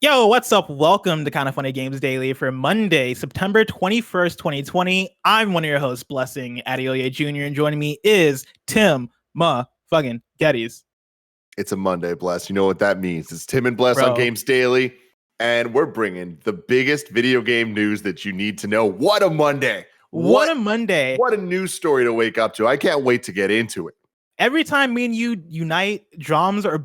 Yo, what's up? Welcome to Kind of Funny Games Daily for Monday, September 21st, 2020. I'm one of your hosts, Blessing Adeoye Jr., and joining me is Tim fucking Geddes. It's a Monday, Bless. You know what that means. It's Tim and Bless Bro. on Games Daily, and we're bringing the biggest video game news that you need to know. What a Monday. What a Monday. What a news story to wake up to. I can't wait to get into it. Every time me and you unite, bombs are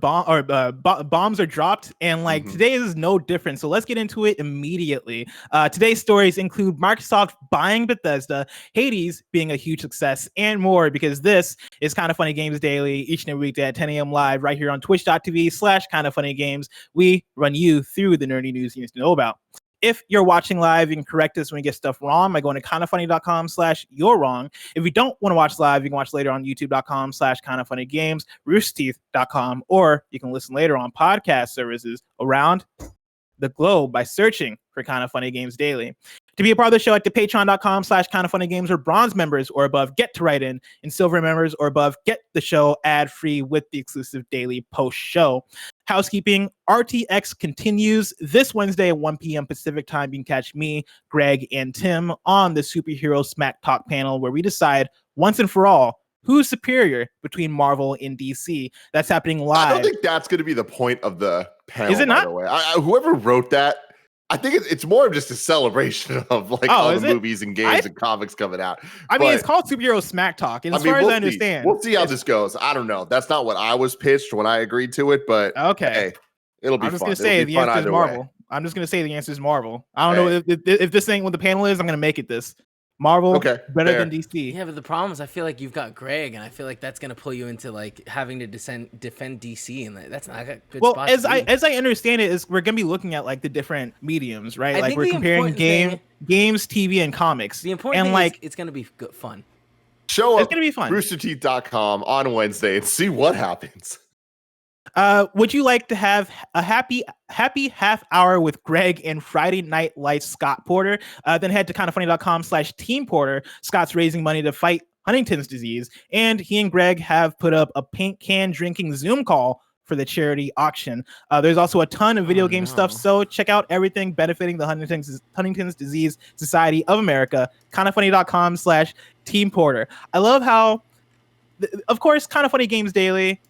dropped, and today is no different. So let's get into it immediately. Today's stories include Microsoft buying Bethesda, Hades being a huge success, and more, because this is Kind of Funny Games Daily each and every weekday at 10 a.m. live right here on twitch.tv/kindoffunnygames. We run you through the nerdy news you need to know about. If you're watching live, you can correct us when we get stuff wrong by going to kindoffunny.com/you're wrong. If you don't want to watch live, you can watch later on youtube.com/kindoffunnygames, roosterteeth.com, or you can listen later on podcast services around the globe by searching for Kind of Funny Games Daily. To be a part of the show, at the patreon.com/kindoffunnygames, or bronze members or above get to write in, and silver members or above get the show ad-free with the exclusive daily post show. Housekeeping, RTX continues this Wednesday at 1 p.m. Pacific time. You can catch me, Greg, and Tim on the Superhero Smack Talk panel, where we decide once and for all who's superior between Marvel and DC. That's happening live. I don't think that's going to be the point of the panel. Is it not? By the way, whoever wrote that, I think it's more of just a celebration of all the movies and games and comics coming out. I mean, it's called Superhero Smack Talk, and as far as I understand, we'll see how this goes. I don't know. That's not what I was pitched when I agreed to it, but okay, hey, it'll be fun. I'm just gonna say the answer is Marvel. I'm just gonna say the answer is Marvel. I don't know if this ain't what the panel is. I'm gonna make it this. Marvel, better than DC. Yeah, but the problem is I feel like you've got Greg, and I feel like that's going to pull you into like having to defend DC, and that's not a good spot. Well, as I understand it, is we're going to be looking at like the different mediums, right? Like we're comparing games, TV, and comics. The important thing is it's going to be good fun. Show up, it's going to be fun. roosterteeth.com on Wednesday and see what happens. Would you like to have a happy half hour with Greg and Friday Night Lights Scott Porter? Then head to kindoffunny.com/Team Porter. Scott's raising money to fight Huntington's disease, and he and Greg have put up a paint can drinking Zoom call for the charity auction. There's also a ton of video game stuff, so check out everything benefiting the Huntington's Disease Society of America. kindoffunny.com/Team Porter. I love how, of course, Kind of Funny Games Daily,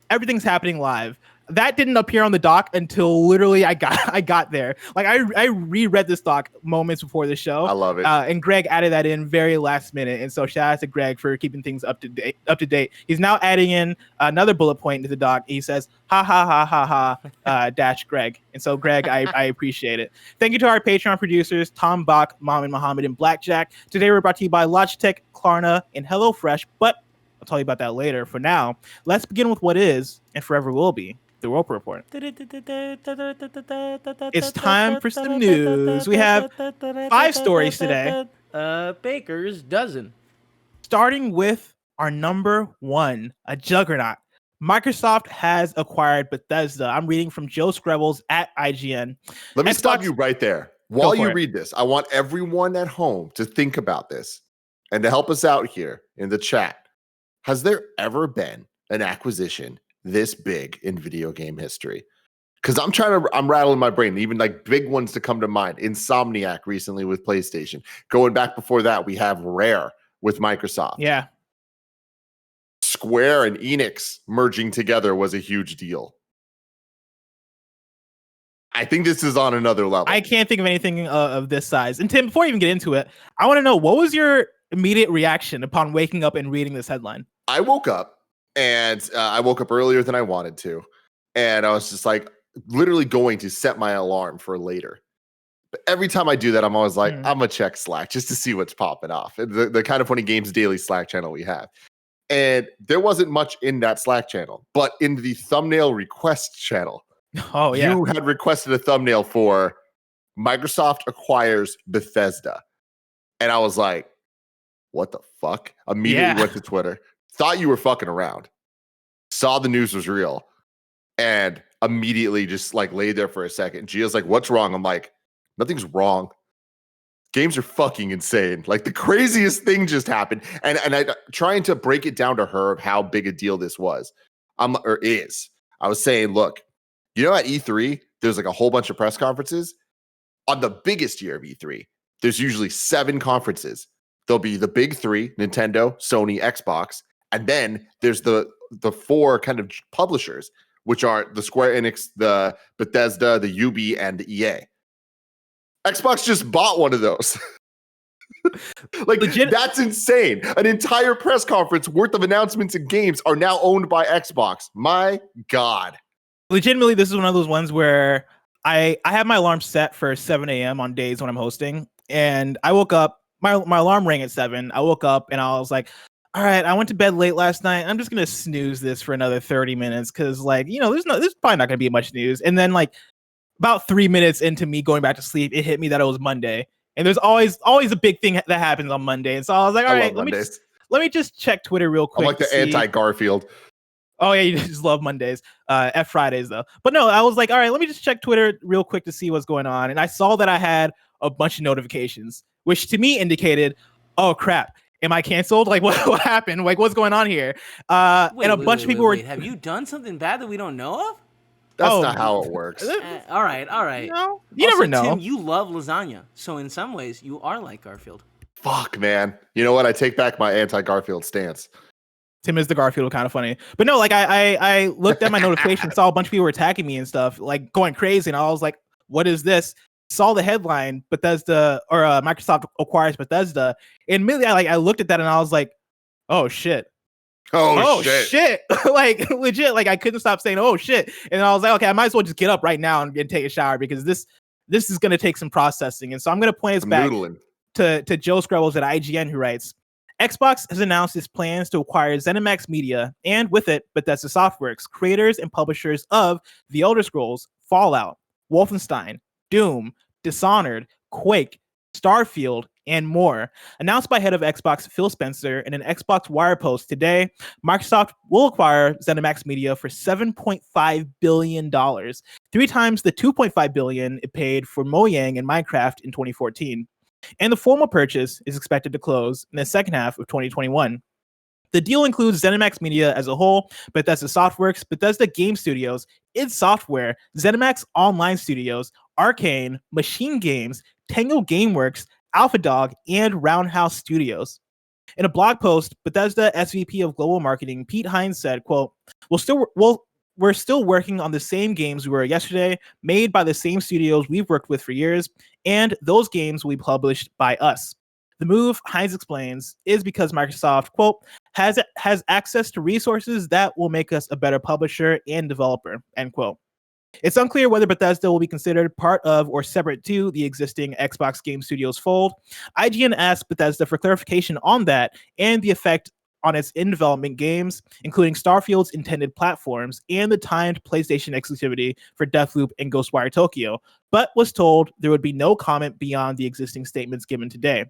everything's happening live. That didn't appear on the doc until literally I got there. Like I reread this doc moments before the show. I love it. And Greg added that in very last minute. And so shout out to Greg for keeping things up to date. He's now adding in another bullet point into the doc. He says, ha ha ha ha ha dash Greg. And so Greg, I appreciate it. Thank you to our Patreon producers, Tom Bach, Mohammed Mohammed, and Blackjack. Today we're brought to you by Logitech, KLARNA, and HelloFresh, but I'll tell you about that later. For now, let's begin with what is and forever will be the Roper Report. It's time for some news. We have 5 stories today. Baker's dozen. Starting with our number 1, a juggernaut. Microsoft has acquired Bethesda. I'm reading from Joe Skrebels at IGN. Let me stop you right there. While you read this, I want everyone at home to think about this and to help us out here in the chat. Has there ever been an acquisition this big in video game history? Because I'm rattling my brain, even like big ones to come to mind. Insomniac recently with PlayStation. Going back before that, we have Rare with Microsoft. Yeah. Square and Enix merging together was a huge deal. I think this is on another level. I can't think of anything of this size. And Tim, before you even get into it, I want to know, what was your immediate reaction upon waking up and reading this headline? I woke up, and I woke up earlier than I wanted to, and I was just like literally going to set my alarm for later. But every time I do that, I'm always like, I'm gonna check Slack just to see what's popping off. The Kind of Funny Games Daily Slack channel we have. And there wasn't much in that Slack channel, but in the thumbnail request channel, you had requested a thumbnail for Microsoft acquires Bethesda. And I was like, what the fuck? Immediately went to Twitter. Thought you were fucking around, saw the news was real, and immediately just like laid there for a second. Gia's like, what's wrong? I'm like, nothing's wrong. Games are fucking insane. Like the craziest thing just happened. And I trying to break it down to her of how big a deal this was. Is. I was saying, look, you know, at E3, there's like a whole bunch of press conferences. On the biggest year of E3, there's usually 7 conferences. There'll be the big 3, Nintendo, Sony, Xbox, and then there's the 4 kind of publishers, which are the Square Enix, the Bethesda, the UB, and the EA. Xbox just bought one of those. Like, that's insane. An entire press conference worth of announcements and games are now owned by Xbox. My God. Legitimately, this is one of those ones where I have my alarm set for 7 a.m. on days when I'm hosting. And I woke up, my alarm rang at 7. I woke up and I was like, all right, I went to bed late last night. I'm just going to snooze this for another 30 minutes because, like, you know, there's probably not going to be much news. And then, like, about 3 minutes into me going back to sleep, it hit me that it was Monday. And there's always a big thing that happens on Monday. And so I was like, all right, let me just check Twitter real quick. I'm like the anti-Garfield. Oh, yeah, you just love Mondays. F Fridays, though. But no, I was like, all right, let me just check Twitter real quick to see what's going on. And I saw that I had a bunch of notifications, which to me indicated, oh, crap. Am I canceled? Like, what happened? Like, what's going on here? And a bunch of people were... Have you done something bad that we don't know of? That's not how it works. All right. You never know. Tim, you love lasagna. So in some ways, you are like Garfield. Fuck, man. You know what? I take back my anti-Garfield stance. Tim is the Garfield, kind of funny. But no, like, I looked at my notifications, saw a bunch of people were attacking me and stuff, like going crazy. And I was like, what is this? Saw the headline, Bethesda or Microsoft acquires Bethesda. And immediately I looked at that and I was like, oh, shit. Oh shit. Like, legit, like, I couldn't stop saying oh shit. And I was like, okay, I might as well just get up right now and take a shower because this is going to take some processing. And so I'm going to point us back to Joe Skrebels at IGN, who writes, Xbox has announced its plans to acquire ZeniMax Media and with it Bethesda Softworks, creators and publishers of The Elder Scrolls, Fallout, Wolfenstein, Doom, Dishonored, Quake, Starfield, and more. Announced by head of Xbox Phil Spencer in an Xbox Wire post today, Microsoft will acquire ZeniMax Media for $7.5 billion, 3 times the $2.5 billion it paid for Mojang and Minecraft in 2014. And the formal purchase is expected to close in the second half of 2021. The deal includes ZeniMax Media as a whole, Bethesda Softworks, Bethesda Game Studios, id Software, ZeniMax Online Studios, Arcane, Machine Games, Tango Gameworks, AlphaDog, and Roundhouse Studios. In a blog post, Bethesda SVP of Global Marketing Pete Hines said, quote, we're still working on the same games we were yesterday, made by the same studios we've worked with for years, and those games will be published by us. The move, Hines explains, is because Microsoft, quote, has access to resources that will make us a better publisher and developer, end quote. It's unclear whether Bethesda will be considered part of or separate to the existing Xbox Game Studios fold. IGN asked Bethesda for clarification on that and the effect on its in-development games, including Starfield's intended platforms and the timed PlayStation exclusivity for Deathloop and Ghostwire Tokyo, but was told there would be no comment beyond the existing statements given today.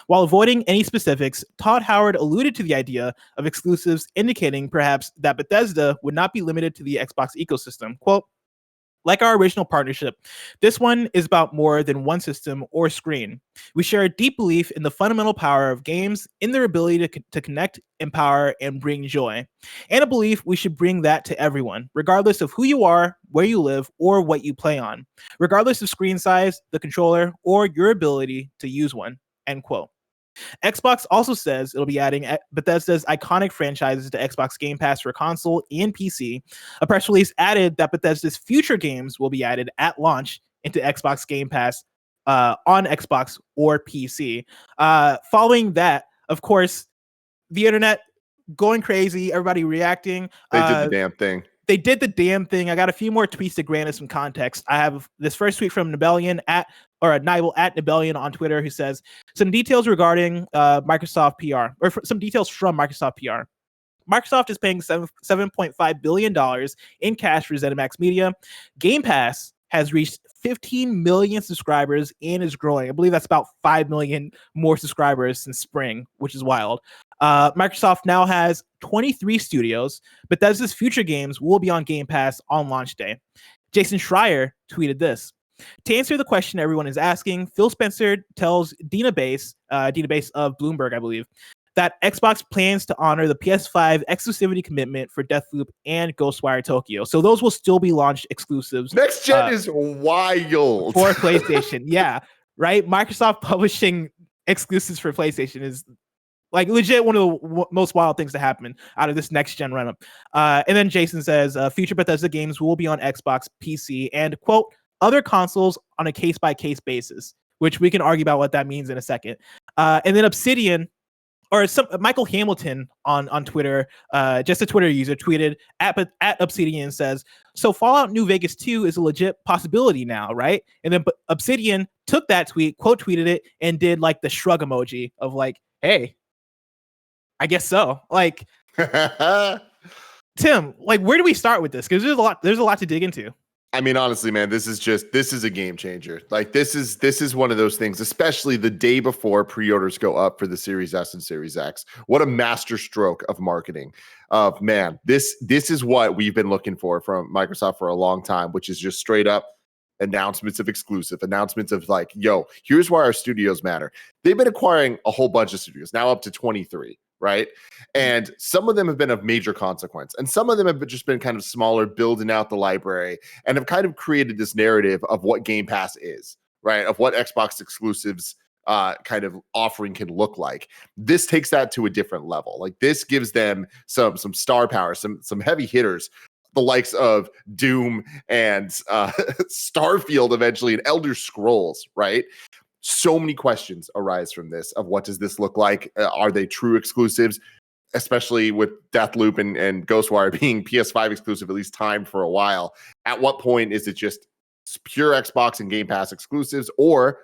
While avoiding any specifics, Todd Howard alluded to the idea of exclusives, indicating perhaps that Bethesda would not be limited to the Xbox ecosystem. Quote, like our original partnership, this one is about more than one system or screen. We share a deep belief in the fundamental power of games, in their ability to connect, empower, and bring joy, and a belief we should bring that to everyone, regardless of who you are, where you live, or what you play on, regardless of screen size, the controller, or your ability to use one, end quote. Xbox also says it'll be adding Bethesda's iconic franchises to Xbox Game Pass for console and PC. A press release added that Bethesda's future games will be added at launch into Xbox Game Pass on Xbox or PC. Following that, of course, the internet going crazy, everybody reacting. They did the damn thing. They did the damn thing. I got a few more tweets to grant us some context. I have this first tweet from Nibelian at Nibel on Twitter, who says some details regarding Microsoft PR, or some details from Microsoft PR. Microsoft is paying $7.5 billion in cash for ZeniMax Media. Game Pass has reached 15 million subscribers and is growing. I believe that's about 5 million more subscribers since spring, which is wild. Microsoft now has 23 studios. Bethesda's future games will be on Game Pass on launch day. Jason Schreier tweeted this. To answer the question everyone is asking, Phil Spencer tells Dina Bass of Bloomberg, I believe, that Xbox plans to honor the PS5 exclusivity commitment for Deathloop and Ghostwire Tokyo. So those will still be launched exclusives. Next gen is wild for PlayStation. Yeah, right. Microsoft publishing exclusives for PlayStation is like legit one of the most wild things to happen out of this next gen run-up. And then Jason says future Bethesda games will be on Xbox, PC, and quote other consoles on a case-by-case basis, which we can argue about what that means in a second. And then Obsidian, or Michael Hamilton on Twitter, just a Twitter user, tweeted at Obsidian, says, so Fallout New Vegas 2 is a legit possibility now, right? And then Obsidian took that tweet, quote tweeted it, and did like the shrug emoji of like, hey, I guess so. Like, Tim, like, where do we start with this? Because there's a lot to dig into. I mean, honestly, man, this is a game changer. Like, this is one of those things, especially the day before pre-orders go up for the Series S and Series X. What a master stroke of marketing. Man, this is what we've been looking for from Microsoft for a long time, which is just straight up announcements of exclusive, announcements of like, yo, here's why our studios matter. They've been acquiring a whole bunch of studios, now up to 23. Right. And some of them have been of major consequence. And some of them have just been kind of smaller, building out the library, and have kind of created this narrative of what Game Pass is, right? Of what Xbox exclusives kind of offering can look like. This takes that to a different level. Like, this gives them some star power, some heavy hitters, the likes of Doom and Starfield eventually, and Elder Scrolls, right? So many questions arise from this of what does this look like? Are they true exclusives, especially with Deathloop and Ghostwire being PS5 exclusive, at least time for a while? At what point is it just pure Xbox and Game Pass exclusives, or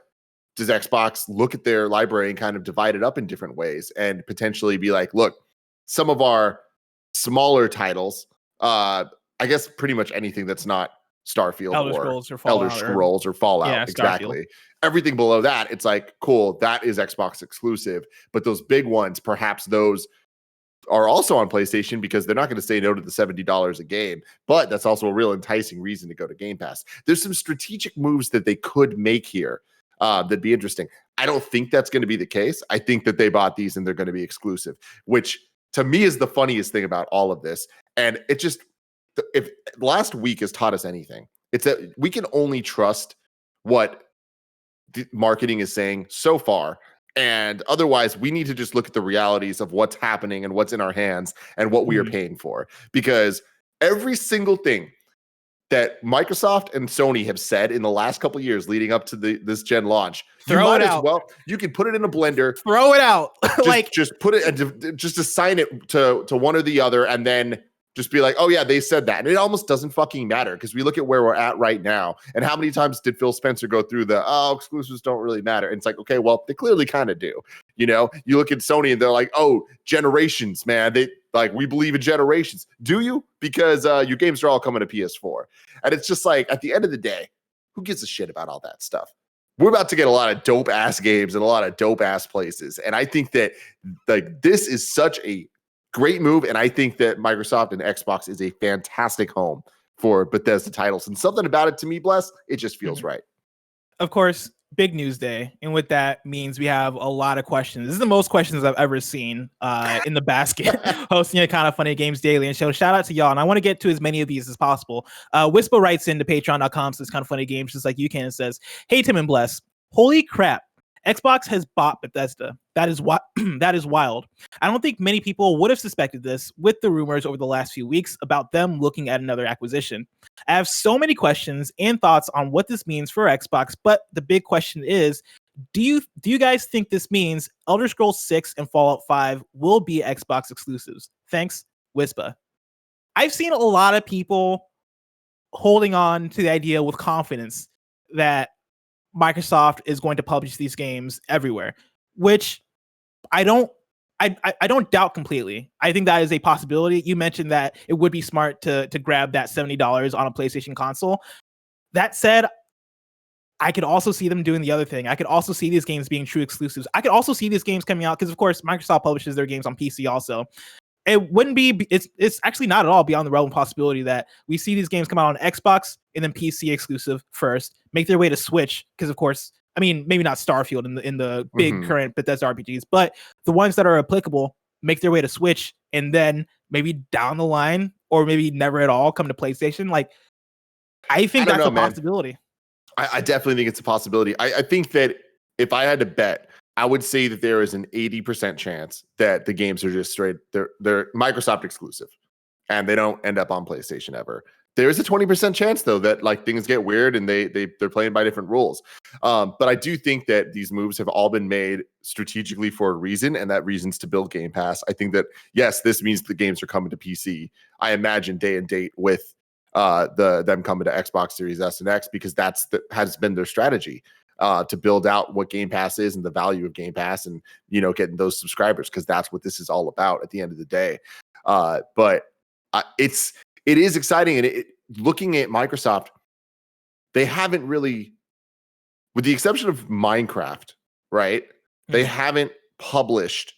does Xbox look at their library and kind of divide it up in different ways and potentially be like, look, some of our smaller titles, I guess pretty much anything that's not Starfield Elder Scrolls or Fallout. Yeah, exactly. Everything below that, it's like, cool, that is Xbox exclusive. But those big ones, perhaps those are also on PlayStation because they're not going to say no to the $70 a game. But that's also a real enticing reason to go to Game Pass. There's some strategic moves that they could make here that'd be interesting. I don't think that's going to be the case. I think that they bought these and they're going to be exclusive, which to me is the funniest thing about all of this. And it just, if last week has taught us anything, it's that we can only trust what the marketing is saying so far, and otherwise we need to just look at the realities of what's happening and what's in our hands and what we are paying for, because every single thing that Microsoft and Sony have said in the last couple of years leading up to this gen launch, throw it out. Well, you can put it in a blender, throw it out, just put it and just assign it to one or the other, and then just be like, oh yeah, they said that. And it almost doesn't fucking matter, because we look at where we're at right now. And how many times did Phil Spencer go through exclusives don't really matter? And it's like, okay, well, they clearly kind of do. You know, you look at Sony and they're like, oh, generations, man. They like, we believe in generations. Do you? Because your games are all coming to PS4. And it's just like, at the end of the day, who gives a shit about all that stuff? We're about to get a lot of dope ass games and a lot of dope ass places. And I think that like this is such a great move, and I think that Microsoft and Xbox is a fantastic home for Bethesda titles. And something about it to me, Bless, it just feels right. Of course, big news day, and what that means, we have a lot of questions. This is the most questions I've ever seen in the basket hosting a Kind of Funny Games Daily. And so shout out to y'all, and I want to get to as many of these as possible. Wispa writes into patreon.com/says Kind of Funny Games, just like you can, and says, hey Tim and Bless, holy crap, Xbox has bought Bethesda. That is that is wild. I don't think many people would have suspected this with the rumors over the last few weeks about them looking at another acquisition. I have so many questions and thoughts on what this means for Xbox, but the big question is, do you guys think this means Elder Scrolls 6 and Fallout 5 will be Xbox exclusives? Thanks, Wispa. I've seen a lot of people holding on to the idea with confidence that Microsoft is going to publish these games everywhere, which I don't doubt completely. I think that is a possibility. You mentioned that it would be smart to grab that $70 on a PlayStation console. That said, I could also see them doing the other thing. I could also see these games being true exclusives. I could also see these games coming out because, of course, Microsoft publishes their games on PC also. It wouldn't be, it's actually not at all beyond the realm of possibility that we see these games come out on Xbox and then PC exclusive first, make their way to Switch, because of course I mean, maybe not Starfield in the big Mhm. current Bethesda RPGs, but the ones that are applicable make their way to Switch, and then maybe down the line, or maybe never at all, come to PlayStation. Like, I think don't that's know, a man. possibility. I definitely think it's a possibility. I think that if I had to bet, I would say that there is an 80% chance that the games are just straight, they're Microsoft exclusive and they don't end up on PlayStation ever. There's a 20% chance though that like things get weird and they're playing by different rules. But I do think that these moves have all been made strategically for a reason, and that reason's to build Game Pass. I think that yes, this means the games are coming to PC. I imagine day and date with them coming to Xbox Series S and X, because has been their strategy to build out what Game Pass is and the value of Game Pass, and getting those subscribers, because that's what this is all about at the end of the day. But it is exciting, and looking at Microsoft, they haven't really, with the exception of Minecraft, right? They haven't published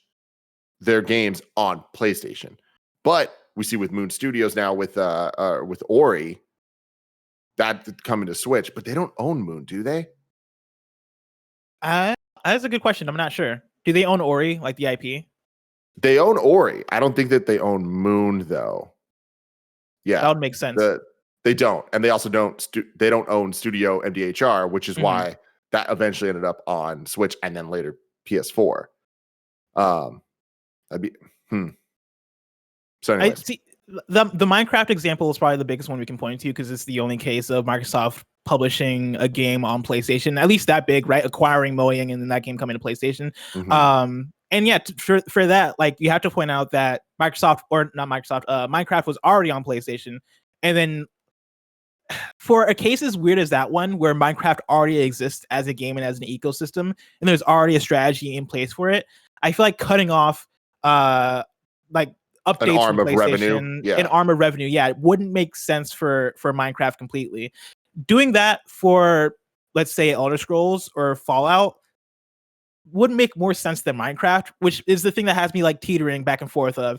their games on PlayStation, but we see with Moon Studios now with Ori that coming to Switch, but they don't own Moon, do they? That's a good question. I'm not sure. Do they own Ori, like the IP? They own Ori. I don't think that they own Moon though. Yeah, that would make sense. They don't, and they also don't. They don't own Studio MDHR, which is why that eventually ended up on Switch and then later PS4. That'd be So anyways. I see the Minecraft example is probably the biggest one we can point to, because it's the only case of Microsoft publishing a game on PlayStation, at least that big, right? Acquiring Mojang and then that game coming to PlayStation. And yeah, for that, like, you have to point out that Minecraft was already on PlayStation, and then for a case as weird as that one, where Minecraft already exists as a game and as an ecosystem, and there's already a strategy in place for it, I feel like cutting off like updates an arm from of revenue, an arm of revenue, it wouldn't make sense for Minecraft completely. Doing that for, let's say, Elder Scrolls or Fallout would make more sense than Minecraft, which is the thing that has me like teetering back and forth of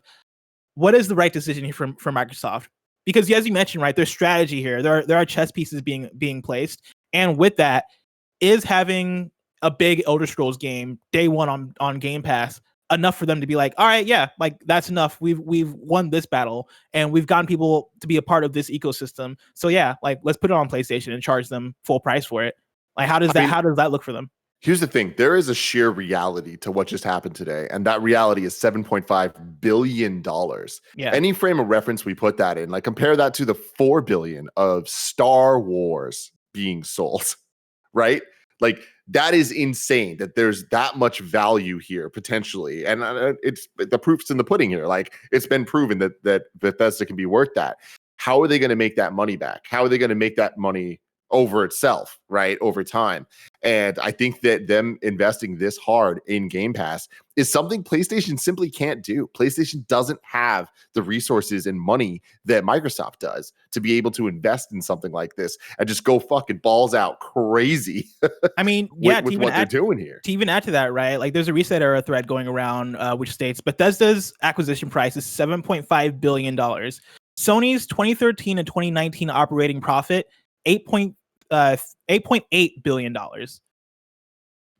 what is the right decision here for Microsoft. Because as you mentioned, right, there's strategy here. There are chess pieces being placed, and with that is having a big Elder Scrolls game day one on Game Pass enough for them to be like, all right, yeah, like that's enough. We've won this battle, and we've gotten people to be a part of this ecosystem. So yeah, like let's put it on PlayStation and charge them full price for it. Like how does that look for them? Here's the thing. There is a sheer reality to what just happened today, and that reality is $7.5 billion. Yeah. Any frame of reference we put that in, like compare that to the $4 billion of Star Wars being sold, right? Like that is insane that there's that much value here potentially. And it's the proof's in the pudding here. Like it's been proven that Bethesda can be worth that. How are they going to make that money back? How are they going to make that money over itself, right? Over time. And I think that them investing this hard in Game Pass is something PlayStation simply can't do. PlayStation doesn't have the resources and money that Microsoft does to be able to invest in something like this and just go fucking balls out crazy. I mean, yeah, with what they're doing here. To even add to that, right? Like there's a Reset Era thread going around which states Bethesda's acquisition price is $7.5 billion. Sony's 2013 and 2019 operating profit, $8.8 billion.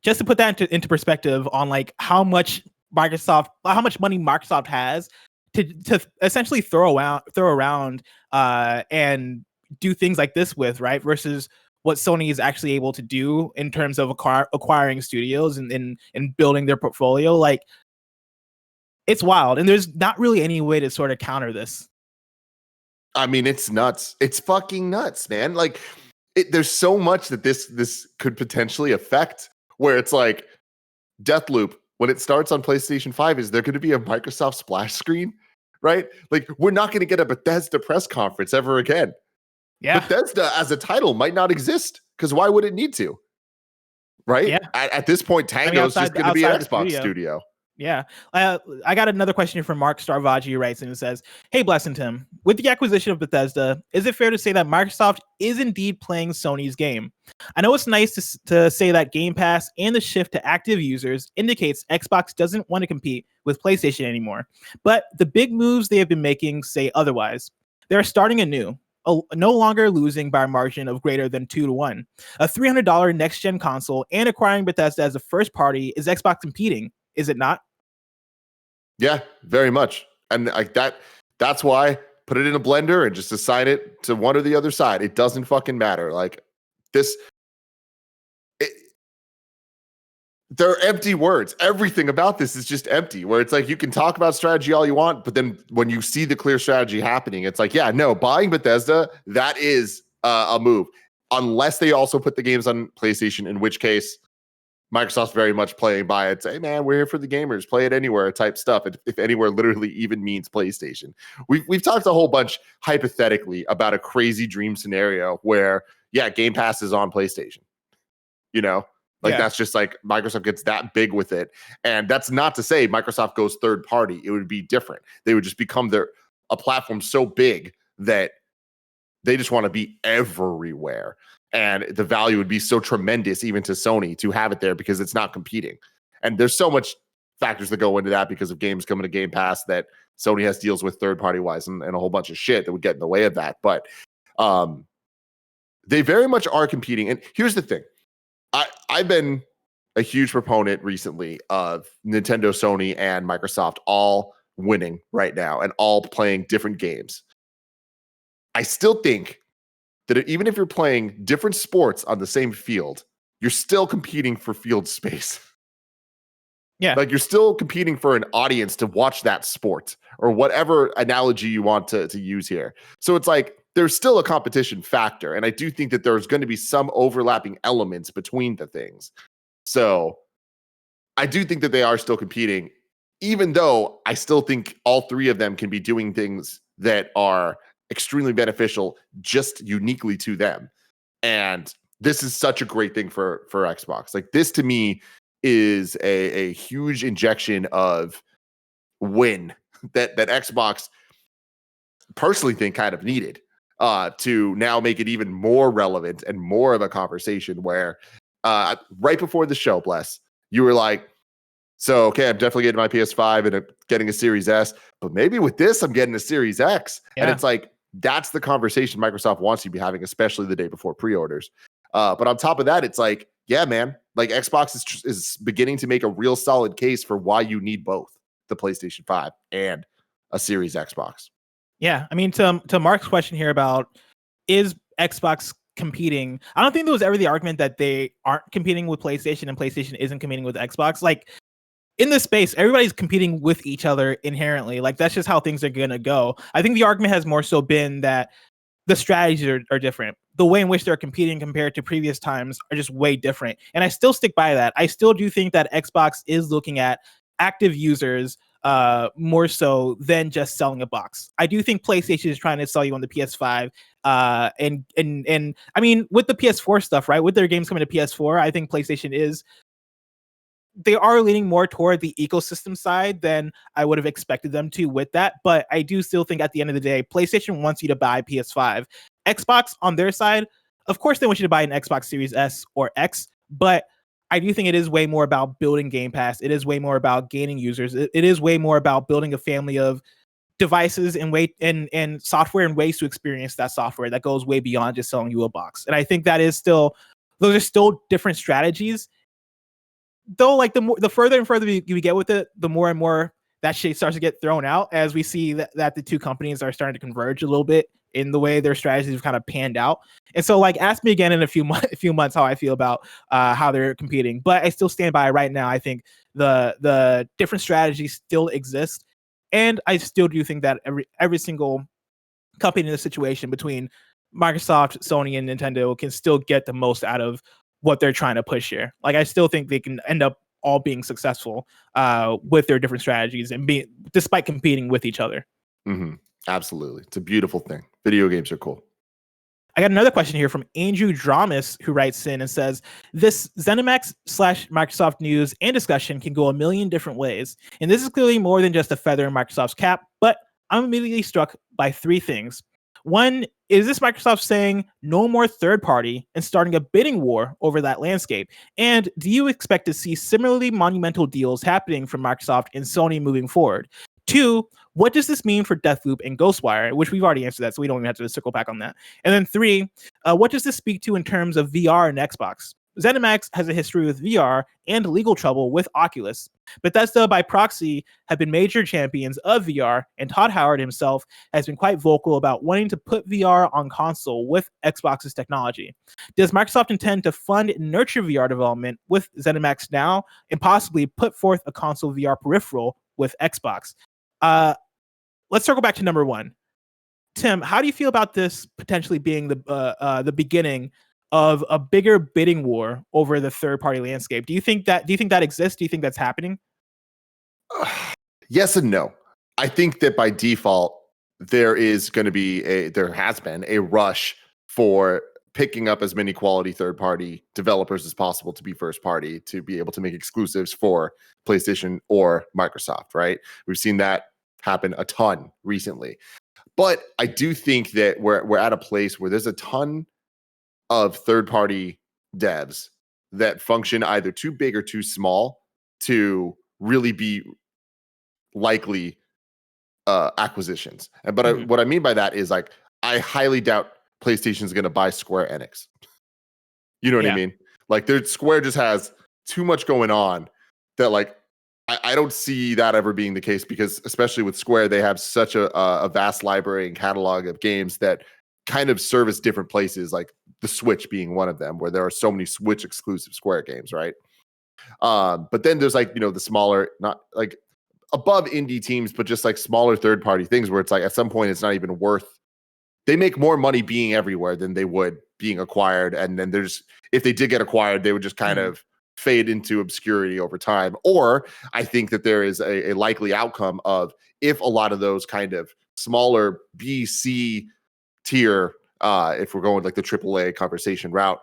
Just to put that into perspective on like how much money Microsoft has to essentially throw around and do things like this with, right? Versus what Sony is actually able to do in terms of acquiring studios and building their portfolio. Like it's wild, and there's not really any way to sort of counter this. I mean, it's nuts. It's fucking nuts, man. Like there's so much that this could potentially affect, where it's like Deathloop, when it starts on PlayStation 5, is there going to be a Microsoft splash screen, right? Like we're not going to get a Bethesda press conference ever again. Yeah. Bethesda as a title might not exist, because why would it need to? Right? Yeah. At this point, Tango's just going to be an Xbox studio. Yeah. I got another question here from Marc Starvajji, who writes and says, hey, Bless and Tim, with the acquisition of Bethesda, is it fair to say that Microsoft is indeed playing Sony's game? I know it's nice to say that Game Pass and the shift to active users indicates Xbox doesn't want to compete with PlayStation anymore, but the big moves they have been making say otherwise. They're starting anew. no longer losing by a margin of greater than 2-1. A $300 next-gen console and acquiring Bethesda as a first party is Xbox competing, is it not? Yeah, very much. And like that's why put it in a blender and just assign it to one or the other side. It doesn't fucking matter. Like this, they're empty words. Everything about this is just empty, where it's like you can talk about strategy all you want, but then when you see the clear strategy happening, it's like, yeah, no, buying Bethesda, that is a move. Unless they also put the games on PlayStation, in which case Microsoft's very much playing by it. Say, hey, man, we're here for the gamers. Play it anywhere type stuff. If anywhere literally even means PlayStation. We've talked a whole bunch hypothetically about a crazy dream scenario where, yeah, Game Pass is on PlayStation. You know, like that's just like Microsoft gets that big with it. And that's not to say Microsoft goes third party. It would be different. They would just become a platform so big that they just want to be everywhere. And the value would be so tremendous even to Sony to have it there because it's not competing. And there's so much factors that go into that because of games coming to Game Pass that Sony has deals with third party wise and a whole bunch of shit that would get in the way of that. But they very much are competing. And here's the thing. I've been a huge proponent recently of Nintendo, Sony, and Microsoft all winning right now and all playing different games. I still think that even if you're playing different sports on the same field, you're still competing for field space. Yeah. Like you're still competing for an audience to watch that sport or whatever analogy you want to use here. So it's like there's still a competition factor. And I do think that there's going to be some overlapping elements between the things. So I do think that they are still competing, even though I still think all three of them can be doing things that are extremely beneficial just uniquely to them. And this is such a great thing for Xbox. Like this to me is a huge injection of win that Xbox personally think kind of needed to now make it even more relevant and more of a conversation where right before the show, Bless, you were like, so, okay, I'm definitely getting my PS5 and getting a Series S, but maybe with this, I'm getting a Series X. Yeah. And it's like, that's the conversation Microsoft wants you to be having, especially the day before pre-orders. But on top of that, it's like, yeah, man, like Xbox is beginning to make a real solid case for why you need both the PlayStation 5 and a Series Xbox. Yeah, I mean, to Mark's question here about is Xbox competing, I don't think there was ever the argument that they aren't competing with PlayStation and PlayStation isn't competing with Xbox. Like, in this space, everybody's competing with each other inherently. Like, that's just how things are going to go. I think the argument has more so been that the strategies are different. The way in which they're competing compared to previous times are just way different. And I still stick by that. I still do think that Xbox is looking at active users more so than just selling a box. I do think PlayStation is trying to sell you on the PS5. And I mean, with the PS4 stuff, right? With their games coming to PS4, I think PlayStation they are leaning more toward the ecosystem side than I would have expected them to with that. But I do still think at the end of the day, PlayStation wants you to buy PS5. Xbox on their side, of course, they want you to buy an Xbox Series S or X, but I do think it is way more about building Game Pass. It is way more about gaining users. It is way more about building a family of devices and software and ways to experience that software that goes way beyond just selling you a box. And I think those are still different strategies. Though, like the further and further we get with it, the more and more that shit starts to get thrown out as we see that the two companies are starting to converge a little bit in the way their strategies have kind of panned out. And so, like, ask me again in a few months how I feel about how they're competing. But I still stand by right now. I think the different strategies still exist, and I still do think that every single company in the situation between Microsoft, Sony, and Nintendo can still get the most out of what they're trying to push here. Like, I still think they can end up all being successful with their different strategies and despite competing with each other. Mm-hmm. Absolutely. It's a beautiful thing. Video games are cool. I got another question here from Andrew Dramis, who writes in and says, this ZeniMax / Microsoft news and discussion can go a million different ways. And this is clearly more than just a feather in Microsoft's cap, but I'm immediately struck by three things. One, is this Microsoft saying no more third party and starting a bidding war over that landscape? And do you expect to see similarly monumental deals happening from Microsoft and Sony moving forward? 2, what does this mean for Deathloop and Ghostwire, which we've already answered that, so we don't even have to circle back on that. And then 3, what does this speak to in terms of VR and Xbox? ZeniMax has a history with VR and legal trouble with Oculus. Bethesda, by proxy, have been major champions of VR, and Todd Howard himself has been quite vocal about wanting to put VR on console with Xbox's technology. Does Microsoft intend to fund and nurture VR development with ZeniMax now, and possibly put forth a console VR peripheral with Xbox? Let's circle back to number 1. Tim, how do you feel about this potentially being the beginning of a bigger bidding war over the third-party landscape? Do you think that exists? Do you think that's happening? Yes and no. I think that by default, there has been a rush for picking up as many quality third-party developers as possible to be first-party, to be able to make exclusives for PlayStation or Microsoft, right? We've seen that happen a ton recently. But I do think that we're at a place where there's a ton of third-party devs that function either too big or too small to really be likely acquisitions. But what I mean by that is, like, I highly doubt PlayStation is going to buy Square Enix. You know what I mean? Like, Square just has too much going on that, like, I don't see that ever being the case, because especially with Square, they have such a vast library and catalog of games that kind of service different places, like the Switch being one of them, where there are so many Switch exclusive Square games, right? But then there's, like, the smaller, not like above indie teams, but just like smaller third party things where it's like at some point it's not even worth. They make more money being everywhere than they would being acquired, and then if they did get acquired, they would just kind of fade into obscurity over time. Or I think that there is a likely outcome of, if a lot of those kind of smaller BC tier, if we're going like the AAA conversation route,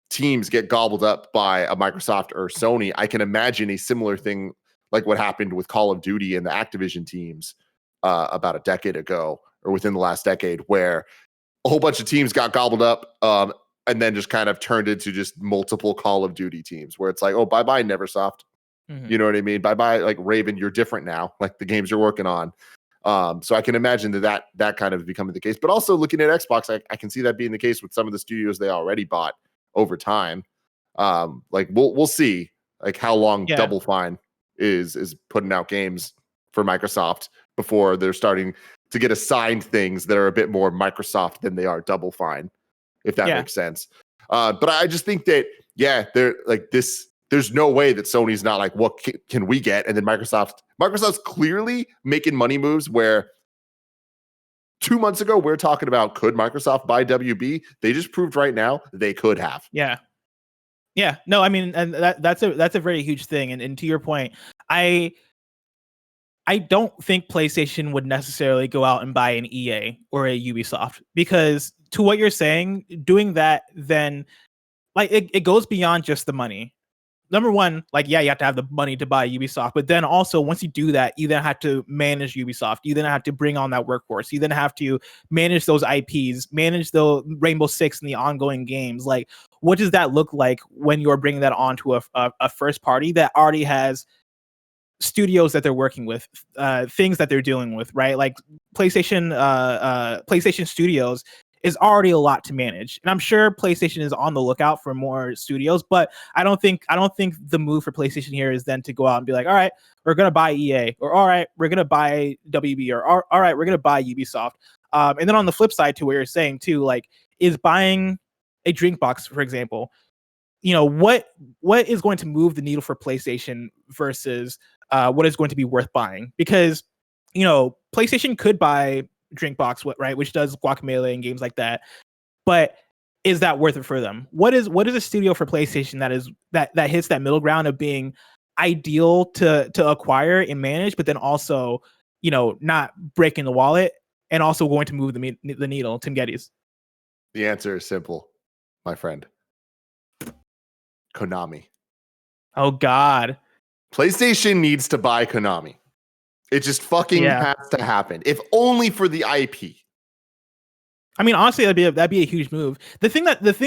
teams get gobbled up by a Microsoft or Sony, I can imagine a similar thing like what happened with Call of Duty and the Activision teams about a decade ago, or within the last decade, where a whole bunch of teams got gobbled up and then just kind of turned into just multiple Call of Duty teams, where it's like, oh, bye-bye, Neversoft. You know what I mean? Bye-bye, like, Raven, you're different now, like the games you're working on. So I can imagine that kind of becoming the case. But also looking at Xbox, I can see that being the case with some of the studios they already bought over time. Like, we'll see, like, how long Double Fine is putting out games for Microsoft before they're starting to get assigned things that are a bit more Microsoft than they are Double Fine, if that makes sense. But I just think that, they're like this. There's no way that Sony's not like, what can we get? And then Microsoft's clearly making money moves where 2 months ago we're talking about, could Microsoft buy WB? They just proved right now they could have. Yeah. No, I mean, and that's a very huge thing. And to your point, I don't think PlayStation would necessarily go out and buy an EA or a Ubisoft, because to what you're saying, doing that, then like it goes beyond just the money. Number one, like, you have to have the money to buy Ubisoft, but then also once you do that, you then have to manage Ubisoft. You then have to bring on that workforce. You then have to manage those IPs, manage the Rainbow Six and the ongoing games. Like, what does that look like when you're bringing that onto a first party that already has studios that they're working with, things that they're dealing with, right? Like PlayStation Studios is already a lot to manage, and I'm sure PlayStation is on the lookout for more studios. But I don't think the move for PlayStation here is then to go out and be like, all right, we're gonna buy EA, or all right, we're gonna buy WB, or all right, we're gonna buy Ubisoft. And then on the flip side to what you're saying too, like, is buying a Drinkbox, for example, what is going to move the needle for PlayStation versus what is going to be worth buying? Because PlayStation could buy Drinkbox, right, which does Guacamelee and games like that, but is that worth it for them? What is a studio for PlayStation that hits that middle ground of being ideal to acquire and manage, but then also not breaking the wallet and also going to move the needle? Tim Geddes. The answer is simple, my friend. Konami. Oh God. PlayStation needs to buy Konami. It just fucking has to happen, if only for the IP. I mean, honestly, that'd be a huge move. The thing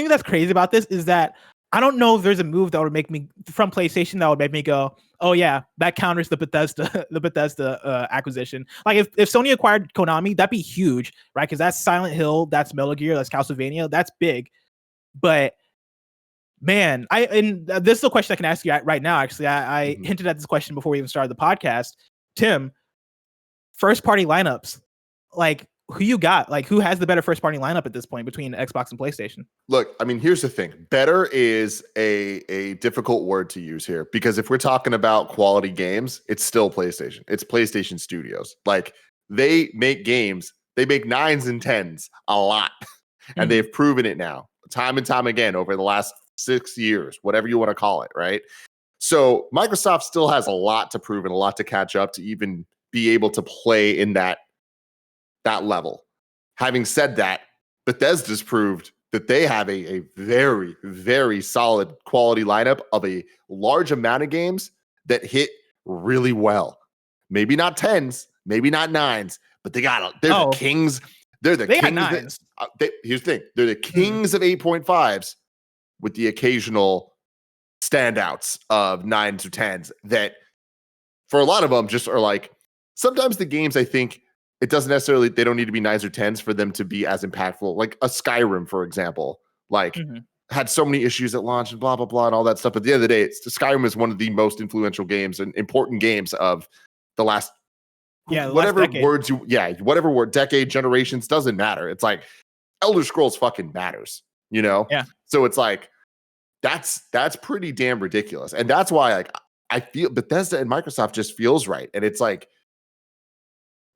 that's crazy about this is that I don't know if there's a move that would make me from PlayStation that would make me go, oh yeah, that counters the Bethesda acquisition. Like if Sony acquired Konami, that'd be huge, right? Because that's Silent Hill, that's Metal Gear, that's Castlevania, that's big. But man, this is a question I can ask you right now. Actually, I hinted at this question before we even started the podcast. Tim, first party lineups, like who you got? Like who has the better first party lineup at this point between Xbox and PlayStation? Look, I mean, here's the thing. Better is a difficult word to use here because if we're talking about quality games, it's still PlayStation. It's PlayStation Studios. Like they make games, they make 9s and 10s a lot. And they've proven it now time and time again over the last 6 years, whatever you want to call it, right? So Microsoft still has a lot to prove and a lot to catch up to even be able to play in that level. Having said that, Bethesda's proved that they have a very, very solid quality lineup of a large amount of games that hit really well. Maybe not 10s, maybe not 9s, but they're the kings. They're the kings. Here's the thing. They're the kings of 8.5s with the occasional standouts of 9s or 10s that for a lot of them just are like, sometimes the games I think it doesn't necessarily, they don't need to be 9s or 10s for them to be as impactful. Like a Skyrim, for example, like had so many issues at launch and blah, blah, blah, and all that stuff. But at the end of the day, Skyrim is one of the most influential games and important games of the last, whatever word, decade, generations, doesn't matter. It's like Elder Scrolls fucking matters, you know? Yeah. So it's like, that's pretty damn ridiculous. And that's why like I feel Bethesda and Microsoft just feels right. And it's like,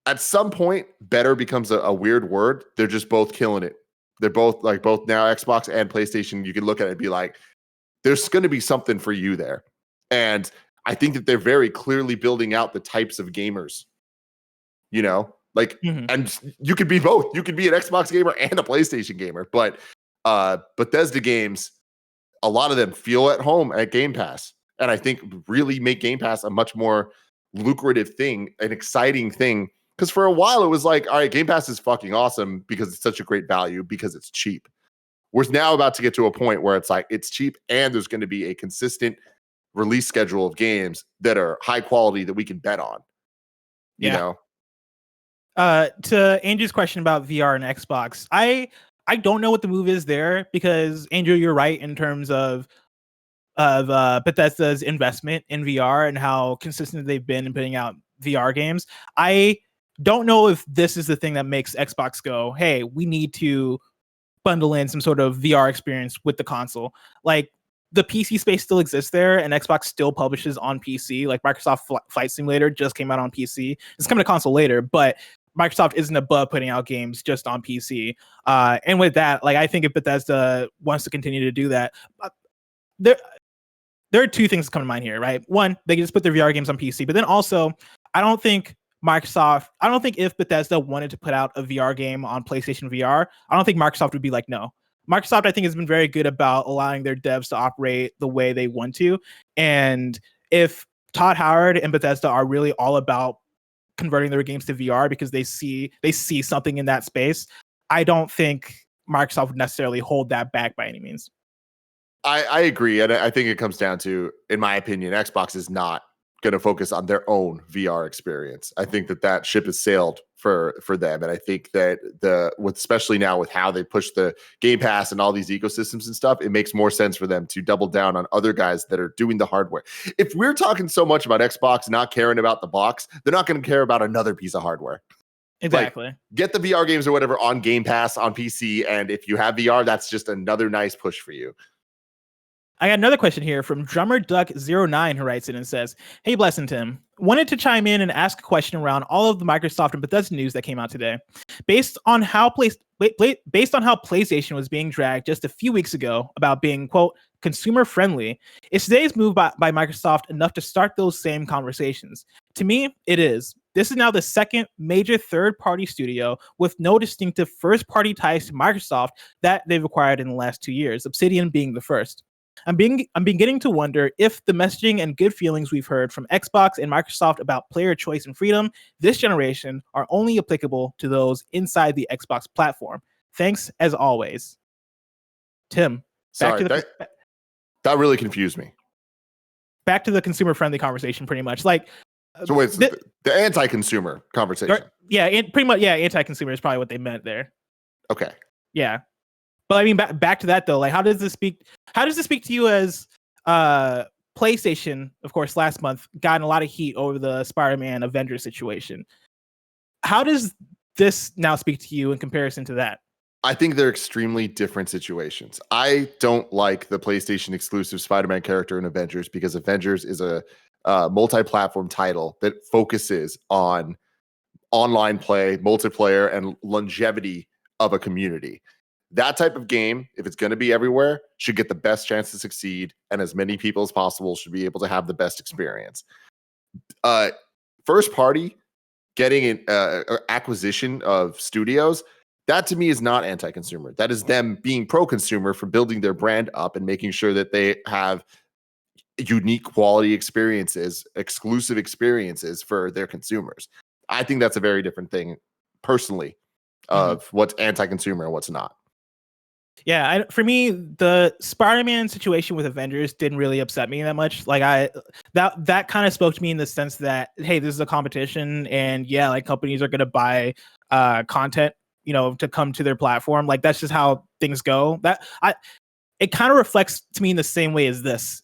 at some point, better becomes a weird word. They're just both killing it. They're both now Xbox and PlayStation. You can look at it and be like, there's going to be something for you there. And I think that they're very clearly building out the types of gamers, you know, like, and you could be both. You could be an Xbox gamer and a PlayStation gamer. But Bethesda games, a lot of them feel at home at Game Pass. And I think really make Game Pass a much more lucrative thing, an exciting thing. Because for a while it was like, all right, Game Pass is fucking awesome because it's such a great value because it's cheap. We're now about to get to a point where it's like it's cheap and there's going to be a consistent release schedule of games that are high quality that we can bet on. You know? To Andrew's question about VR and Xbox, I don't know what the move is there because Andrew, you're right in terms of Bethesda's investment in VR and how consistent they've been in putting out VR games. I don't know if this is the thing that makes Xbox go, hey, we need to bundle in some sort of VR experience with the console. Like the PC space still exists there and Xbox still publishes on PC. Like Microsoft Flight Simulator just came out on PC. It's coming to console later, but Microsoft isn't above putting out games just on PC. And with that, like I think if Bethesda wants to continue to do that, there are two things that come to mind here, right? One, they can just put their VR games on PC, but then also, I don't think if Bethesda wanted to put out a VR game on PlayStation VR, I don't think Microsoft would be like, no. Microsoft, I think, has been very good about allowing their devs to operate the way they want to. And if Todd Howard and Bethesda are really all about converting their games to VR because they see something in that space, I don't think Microsoft would necessarily hold that back by any means. I agree. And I think it comes down to, in my opinion, Xbox is not going to focus on their own VR experience. I think that ship has sailed for them. And I think that especially now with how they push the Game Pass and all these ecosystems and stuff, it makes more sense for them to double down on other guys that are doing the hardware. If we're talking so much about Xbox not caring about the box, they're not going to care about another piece of hardware. Exactly. Like, get the VR games or whatever on Game Pass on PC. And if you have VR, that's just another nice push for you. I got another question here from Drummer Duck09 who writes in and says, hey, Bless and Tim, wanted to chime in and ask a question around all of the Microsoft and Bethesda news that came out today. Based on how PlayStation was being dragged just a few weeks ago about being, quote, consumer friendly, is today's move by Microsoft enough to start those same conversations? To me, it is. This is now the second major third-party studio with no distinctive first-party ties to Microsoft that they've acquired in the last 2 years, Obsidian being the first. I'm beginning to wonder if the messaging and good feelings we've heard from Xbox and Microsoft about player choice and freedom this generation are only applicable to those inside the Xbox platform. Thanks as always. Tim, That really confused me. Back to the consumer-friendly conversation, pretty much. Like, so wait, the anti-consumer conversation. Pretty much. Yeah, anti-consumer is probably what they meant there. Okay. Yeah, but I mean, back to that though. Like, how does this speak to you as PlayStation? Of course, last month got a lot of heat over the Spider-Man Avengers situation. How does this now speak to you in comparison to that? I think they're extremely different situations. I don't like the PlayStation exclusive Spider-Man character in Avengers because Avengers is a multi-platform title that focuses on online play, multiplayer, and longevity of a community. That type of game, if it's going to be everywhere, should get the best chance to succeed, and as many people as possible should be able to have the best experience. First party, getting an acquisition of studios, that to me is not anti-consumer. That is them being pro-consumer for building their brand up and making sure that they have unique quality experiences, exclusive experiences for their consumers. I think that's a very different thing, personally, of what's anti-consumer and what's not. Yeah, for me, the Spider-Man situation with Avengers didn't really upset me that much. Like that kind of spoke to me in the sense that, hey, this is a competition, and yeah, like companies are gonna buy content, to come to their platform. Like that's just how things go. It kind of reflects to me in the same way as this.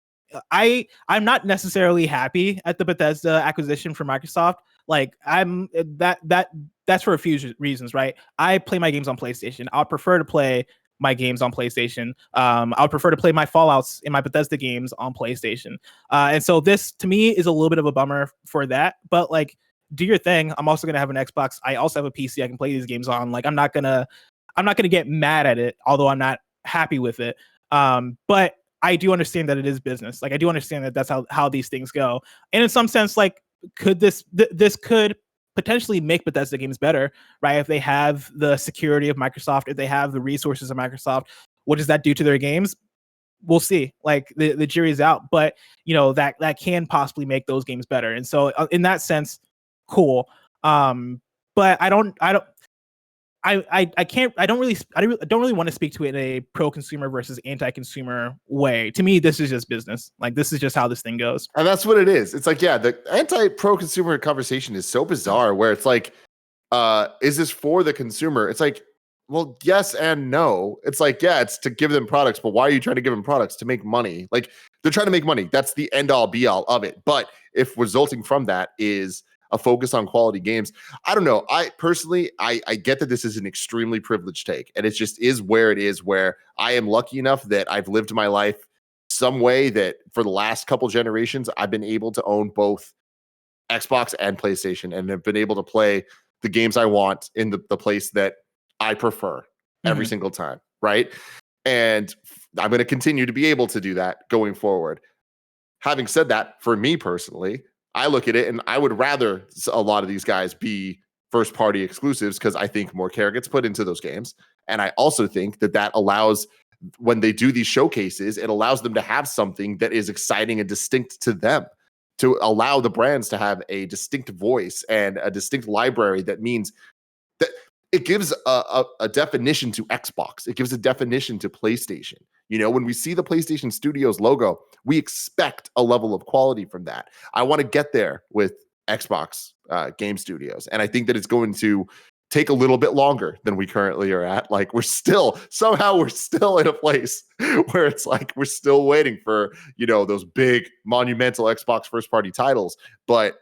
I'm not necessarily happy at the Bethesda acquisition from Microsoft. Like that's for a few reasons, right? I play my games on PlayStation. I'd prefer to play my games on PlayStation. I would prefer to play my Fallouts in my Bethesda games on PlayStation. And so this to me is a little bit of a bummer for that, but like, do your thing. I'm also going to have an Xbox. I also have a PC I can play these games on. Like, I'm not going to get mad at it, although I'm not happy with it. But I do understand that it is business. Like, I do understand that that's how these things go. And in some sense, like, could this could potentially make Bethesda games better, right? If they have the security of Microsoft, if they have the resources of Microsoft, what does that do to their games? We'll see. Like the jury's out, but that can possibly make those games better. And so in that sense, cool. But I don't really want to speak to it in a pro-consumer versus anti-consumer way. To me, this is just business. Like, this is just how this thing goes. And that's what it is. It's like, yeah, the anti-pro-consumer conversation is so bizarre where it's like, is this for the consumer? It's like, well, yes and no. It's like, yeah, it's to give them products, but why are you trying to give them products? To make money. Like, they're trying to make money. That's the end-all, be-all of it. But if resulting from that is a focus on quality games, I don't know. I personally, I get that this is an extremely privileged take, and it just is where it is, where I am lucky enough that I've lived my life some way that for the last couple generations, I've been able to own both Xbox and PlayStation and have been able to play the games I want in the place that I prefer every single time, right? And I'm going to continue to be able to do that going forward. Having said that, for me personally, I look at it and I would rather a lot of these guys be first party exclusives because I think more care gets put into those games. And I also think that allows, when they do these showcases, it allows them to have something that is exciting and distinct to them, to allow the brands to have a distinct voice and a distinct library. That means that it gives a definition to Xbox. It gives a definition to PlayStation. When we see the PlayStation Studios logo, we expect a level of quality from that. I want to get there with Xbox Game Studios. And I think that it's going to take a little bit longer than we currently are at. Like, we're still in a place where it's like, we're still waiting for, those big monumental Xbox first party titles, but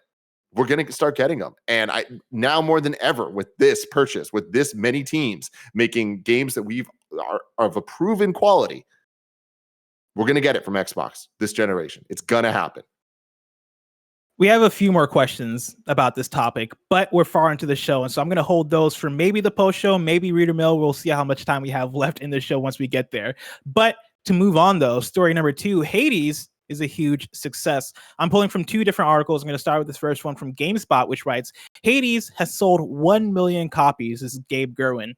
we're going to start getting them. And now more than ever with this purchase, with this many teams making games that are of a proven quality, we're going to get it from Xbox this generation. It's going to happen. We have a few more questions about this topic, but we're far into the show. And so I'm going to hold those for maybe the post show, maybe Reader Mail. We'll see how much time we have left in the show once we get there. But to move on, though, story number 2, Hades is a huge success. I'm pulling from 2 different articles. I'm going to start with this first one from GameSpot, which writes, Hades has sold 1 million copies. This is Gabe Gerwin.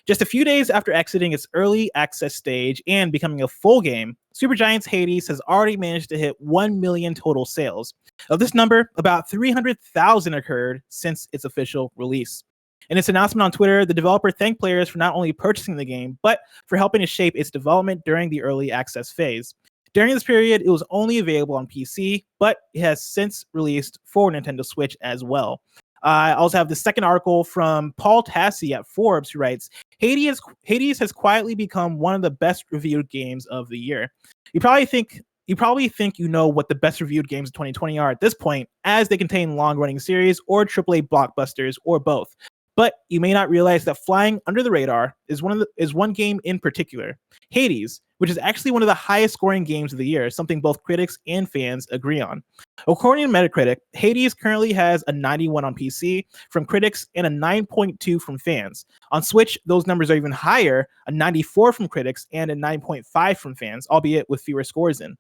Just a few days after exiting its early access stage and becoming a full game, Supergiant's Hades has already managed to hit 1 million total sales. Of this number, about 300,000 occurred since its official release. In its announcement on Twitter, the developer thanked players for not only purchasing the game, but for helping to shape its development during the early access phase. During this period, it was only available on PC, but it has since released for Nintendo Switch as well. I also have the second article from Paul Tassi at Forbes, who writes, Hades has quietly become one of the best reviewed games of the year. You probably think you know what the best reviewed games of 2020 are at this point, as they contain long-running series or AAA blockbusters or both. But you may not realize that flying under the radar is one game in particular, Hades, which is actually one of the highest scoring games of the year, something both critics and fans agree on. According to Metacritic, Hades currently has a 91 on PC from critics and a 9.2 from fans. On Switch, those numbers are even higher, a 94 from critics and a 9.5 from fans, albeit with fewer scores in.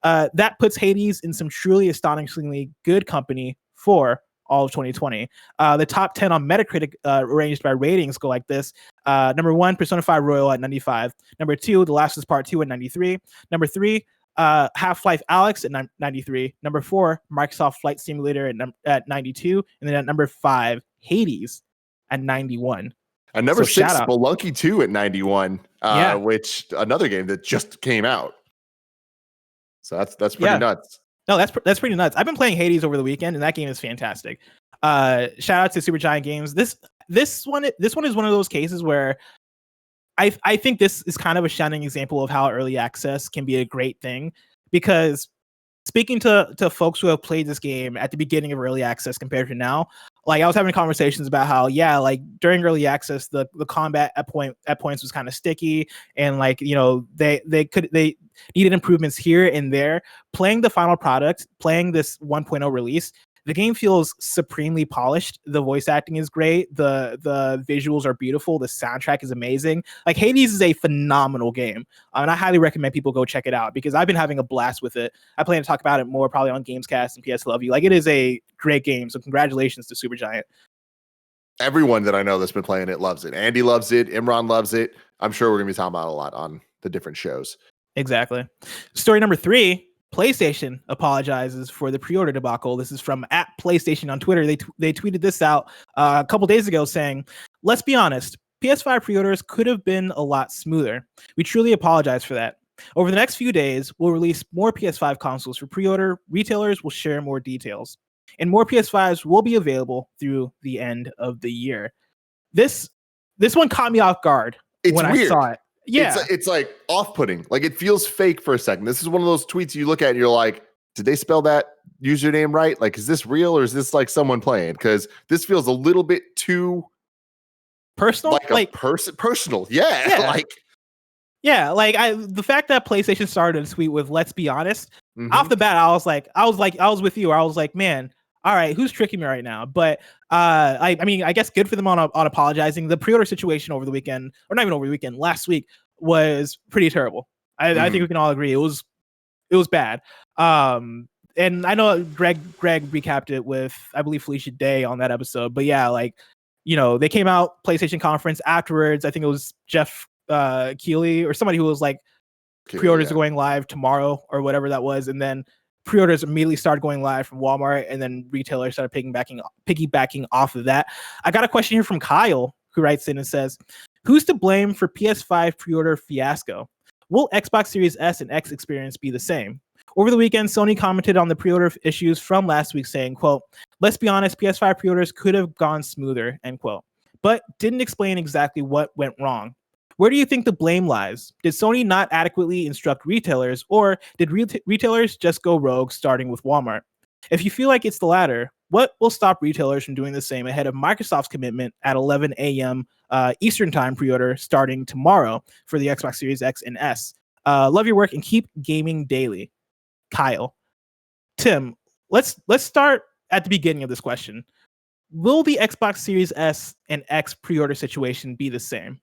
That puts Hades in some truly astonishingly good company for all of 2020. The top 10 on Metacritic arranged by ratings go like this. Number 1, Persona 5 Royal at 95. Number 2, The Last of Us Part 2 at 93. Number 3, Half-Life Alyx at 93. Number 4, Microsoft Flight Simulator at 92. And then at number 5, Hades at 91. And number 6, Spelunky 2 at 91, which another game that just came out. So that's pretty nuts. No, that's pretty nuts. I've been playing Hades over the weekend, and that game is fantastic. Shout out to Supergiant Games. This one is one of those cases where I think this is kind of a shining example of how early access can be a great thing, because speaking to folks who have played this game at the beginning of early access compared to now, like I was having conversations about how like during early access the combat at points was kind of sticky, and like they needed improvements here and there. Playing the final product, playing this 1.0 release, the game feels supremely polished. The voice acting is great. The visuals are beautiful. The soundtrack is amazing. Like Hades is a phenomenal game, and I highly recommend people go check it out because I've been having a blast with it. I plan to talk about it more probably on Gamescast and PS Love You. Like it is a great game. So congratulations to Supergiant. Everyone that I know that's been playing it loves it. Andy loves it. Imran loves it. I'm sure we're gonna be talking about it a lot on the different shows. Exactly. Story number 3. PlayStation apologizes for the pre-order debacle. This is from @PlayStation on Twitter. They tweeted this out a couple days ago saying, "Let's be honest, PS5 pre-orders could have been a lot smoother. We truly apologize for that. Over the next few days, we'll release more PS5 consoles for pre-order. Retailers will share more details, and more PS5s will be available through the end of the year." This one caught me off guard when I saw it. Yeah, it's like off-putting. Like it feels fake for a second. This is one of those tweets you look at and you're like, did they spell that username right? Like, is this real or is this like someone playing? Because this feels a little bit too personal. Like personal. Yeah. Like the fact that PlayStation started a tweet with "Let's be honest" off the bat, I was with you. I was like, man, all right, who's tricking me right now? But I mean, I guess good for them on apologizing. The pre-order situation over the weekend, or not even over the weekend, last week was pretty terrible. I think we can all agree it was bad. And I know Greg recapped it with, I believe, Felicia Day on that episode. But yeah, like they came out PlayStation conference afterwards. I think it was Jeff Keighley or somebody who was like, pre-orders are going live tomorrow or whatever that was, and then pre-orders immediately started going live from Walmart, and then retailers started piggybacking off of that. I got a question here from Kyle, who writes in and says, "Who's to blame for PS5 pre-order fiasco? Will Xbox Series S and X experience be the same?" Over the weekend, Sony commented on the pre-order issues from last week, saying, quote, "Let's be honest, PS5 pre-orders could have gone smoother," end quote, but didn't explain exactly what went wrong. Where do you think the blame lies? Did Sony not adequately instruct retailers, or did retailers just go rogue, starting with Walmart? If you feel like it's the latter, what will stop retailers from doing the same ahead of Microsoft's commitment at 11 a.m. Eastern Time pre-order starting tomorrow for the Xbox Series X and S? Love your work and keep gaming daily. Kyle. Tim, let's start at the beginning of this question. Will the Xbox Series S and X pre-order situation be the same?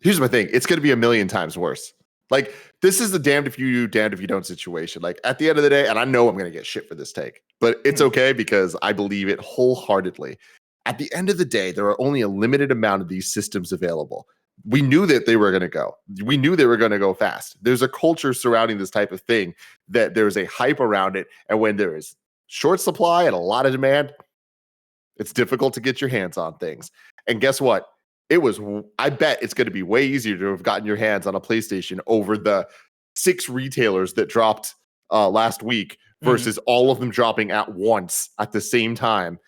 Here's my thing. It's going to be a million times worse. Like, this is the damned if you do, damned if you don't situation. Like, at the end of the day, and I know I'm going to get shit for this take, but it's okay because I believe it wholeheartedly. At the end of the day, there are only a limited amount of these systems available. We knew that they were going to go. We knew they were going to go fast. There's a culture surrounding this type of thing that there's a hype around it. And when there is short supply and a lot of demand, it's difficult to get your hands on things. And guess what? I bet it's going to be way easier to have gotten your hands on a PlayStation over the 6 retailers that dropped last week versus all of them dropping at once at the same time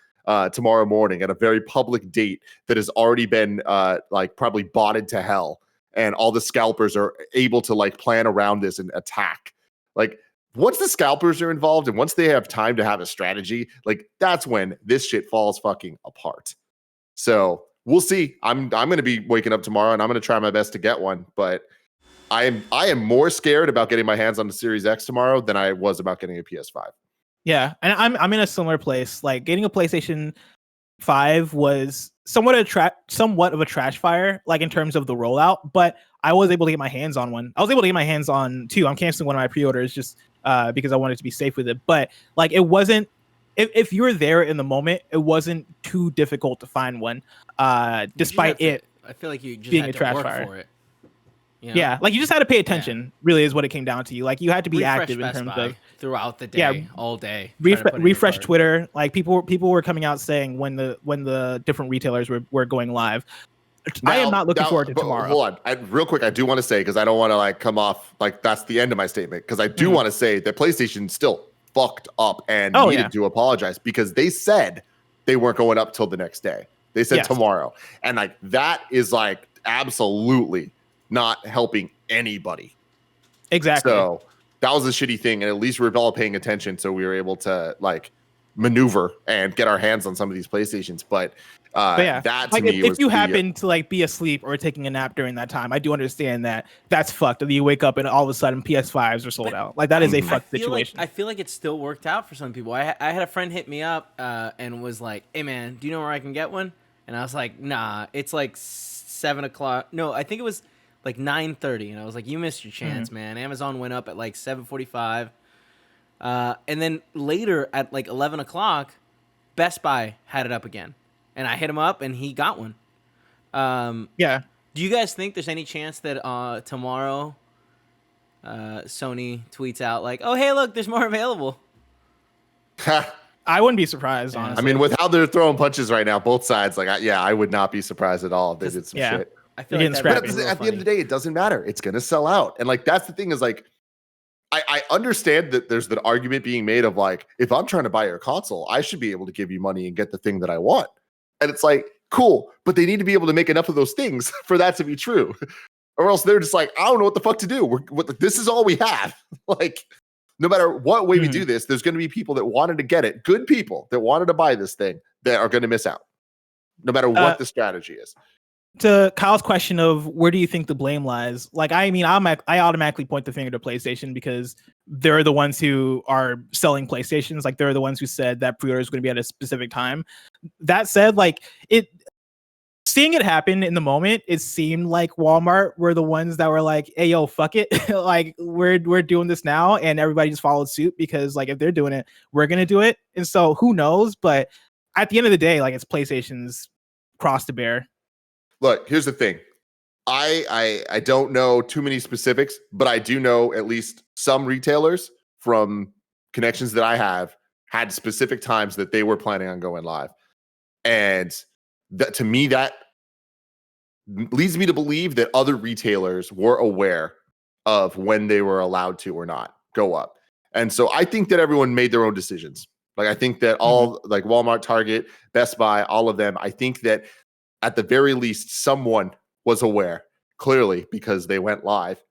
tomorrow morning at a very public date that has already been like probably botted to hell, and all the scalpers are able to like plan around this and attack. Like once the scalpers are involved and once they have time to have a strategy, like that's when this shit falls fucking apart. So we'll see. I'm going to be waking up tomorrow and I'm going to try my best to get one, but I am more scared about getting my hands on the Series X tomorrow than I was about getting a PS5. Yeah, and I'm in a similar place. Like getting a PlayStation 5 was somewhat of a trash fire, like in terms of the rollout, but I was able to get my hands on one. I was able to get my hands on 2. I'm canceling one of my pre-orders just because I wanted to be safe with it. But like it wasn't, if you were there in the moment, it wasn't too difficult to find one, despite it. I feel like you just being had a to trash work fire for it. You know? Yeah, like you just had to pay attention. Really, is what it came down to. Like you had to be Refresh active Best in terms Buy of throughout the day, all day. Refresh Twitter. Like people were coming out saying when the different retailers were going live. I am not looking forward to tomorrow. Hold on, real quick. I do want to say, because I don't want to like come off like that's the end of my statement, because I do want to say that PlayStation still fucked up and needed to apologize, because they said they weren't going up till the next day. They said tomorrow, and like that is like absolutely not helping anybody. Exactly. So that was a shitty thing, and at least we were all paying attention, so we were able to like maneuver and get our hands on some of these PlayStations. But that to like me, if you happen to like be asleep or taking a nap during that time, I do understand that that's fucked. That you wake up and all of a sudden PS5s are sold out. Like that is a fucked situation. I feel like it still worked out for some people. I had a friend hit me up and was like, "Hey man, do you know where I can get one?" And I was like, "Nah, it's like 7 o'clock. No, I think it was like 9:30." And I was like, "You missed your chance, man. Amazon went up at like 7:45." And then later at like 11 o'clock, Best Buy had it up again. And I hit him up and he got one. Yeah. Do you guys think there's any chance that tomorrow Sony tweets out like, "Oh, hey, look, there's more available"? I wouldn't be surprised, honestly. I mean, with how they're throwing punches right now, both sides, like, I would not be surprised at all if they did some shit. I feel like but at the end of the day, it doesn't matter. It's going to sell out. And like, that's the thing is like, I understand that there's the argument being made of like, if I'm trying to buy your console, I should be able to give you money and get the thing that I want. And it's like, cool, but they need to be able to make enough of those things for that to be true. Or else they're just like, I don't know what the fuck to do. This is all we have. Like, no matter what way we do this, there's going to be people that wanted to get it, good people that wanted to buy this thing that are going to miss out, no matter what the strategy is. To Kyle's question of where do you think the blame lies? Like, I mean, I automatically point the finger to PlayStation because they're the ones who are selling PlayStations. Like, they're the ones who said that pre-order is going to be at a specific time. That said, like, seeing it happen in the moment, it seemed like Walmart were the ones that were like, "Hey, yo, fuck it. Like, we're doing this now." And everybody just followed suit because, like, if they're doing it, we're going to do it. And so who knows? But at the end of the day, like, it's PlayStation's cross to bear. Look, here's the thing. I don't know too many specifics, but I do know at least some retailers from connections that I have had specific times that they were planning on going live. And that, to me, that leads me to believe that other retailers were aware of when they were allowed to or not go up. And so I think that everyone made their own decisions. Like, I think that all like Walmart, Target, Best Buy, all of them, I think that at the very least, someone was aware, clearly, because they went live.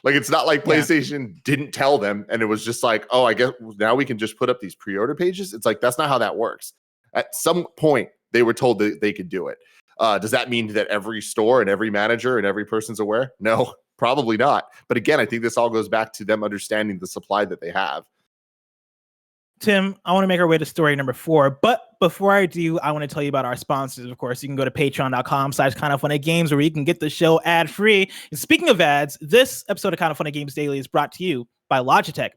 Like, it's not like PlayStation didn't tell them and it was just like, oh, I guess now we can just put up these pre-order pages. It's like, that's not how that works. At some point, they were told that they could do it. Does that mean that every store and every manager and every person's aware? No, probably not. But again, I think this all goes back to them understanding the supply that they have. Tim, I want to make our way to story number 4. But before I do, I want to tell you about our sponsors. Of course, you can go to patreon.com/kindoffunnygames where you can get the show ad-free. And speaking of ads, this episode of Kind of Funny Games Daily is brought to you by Logitech.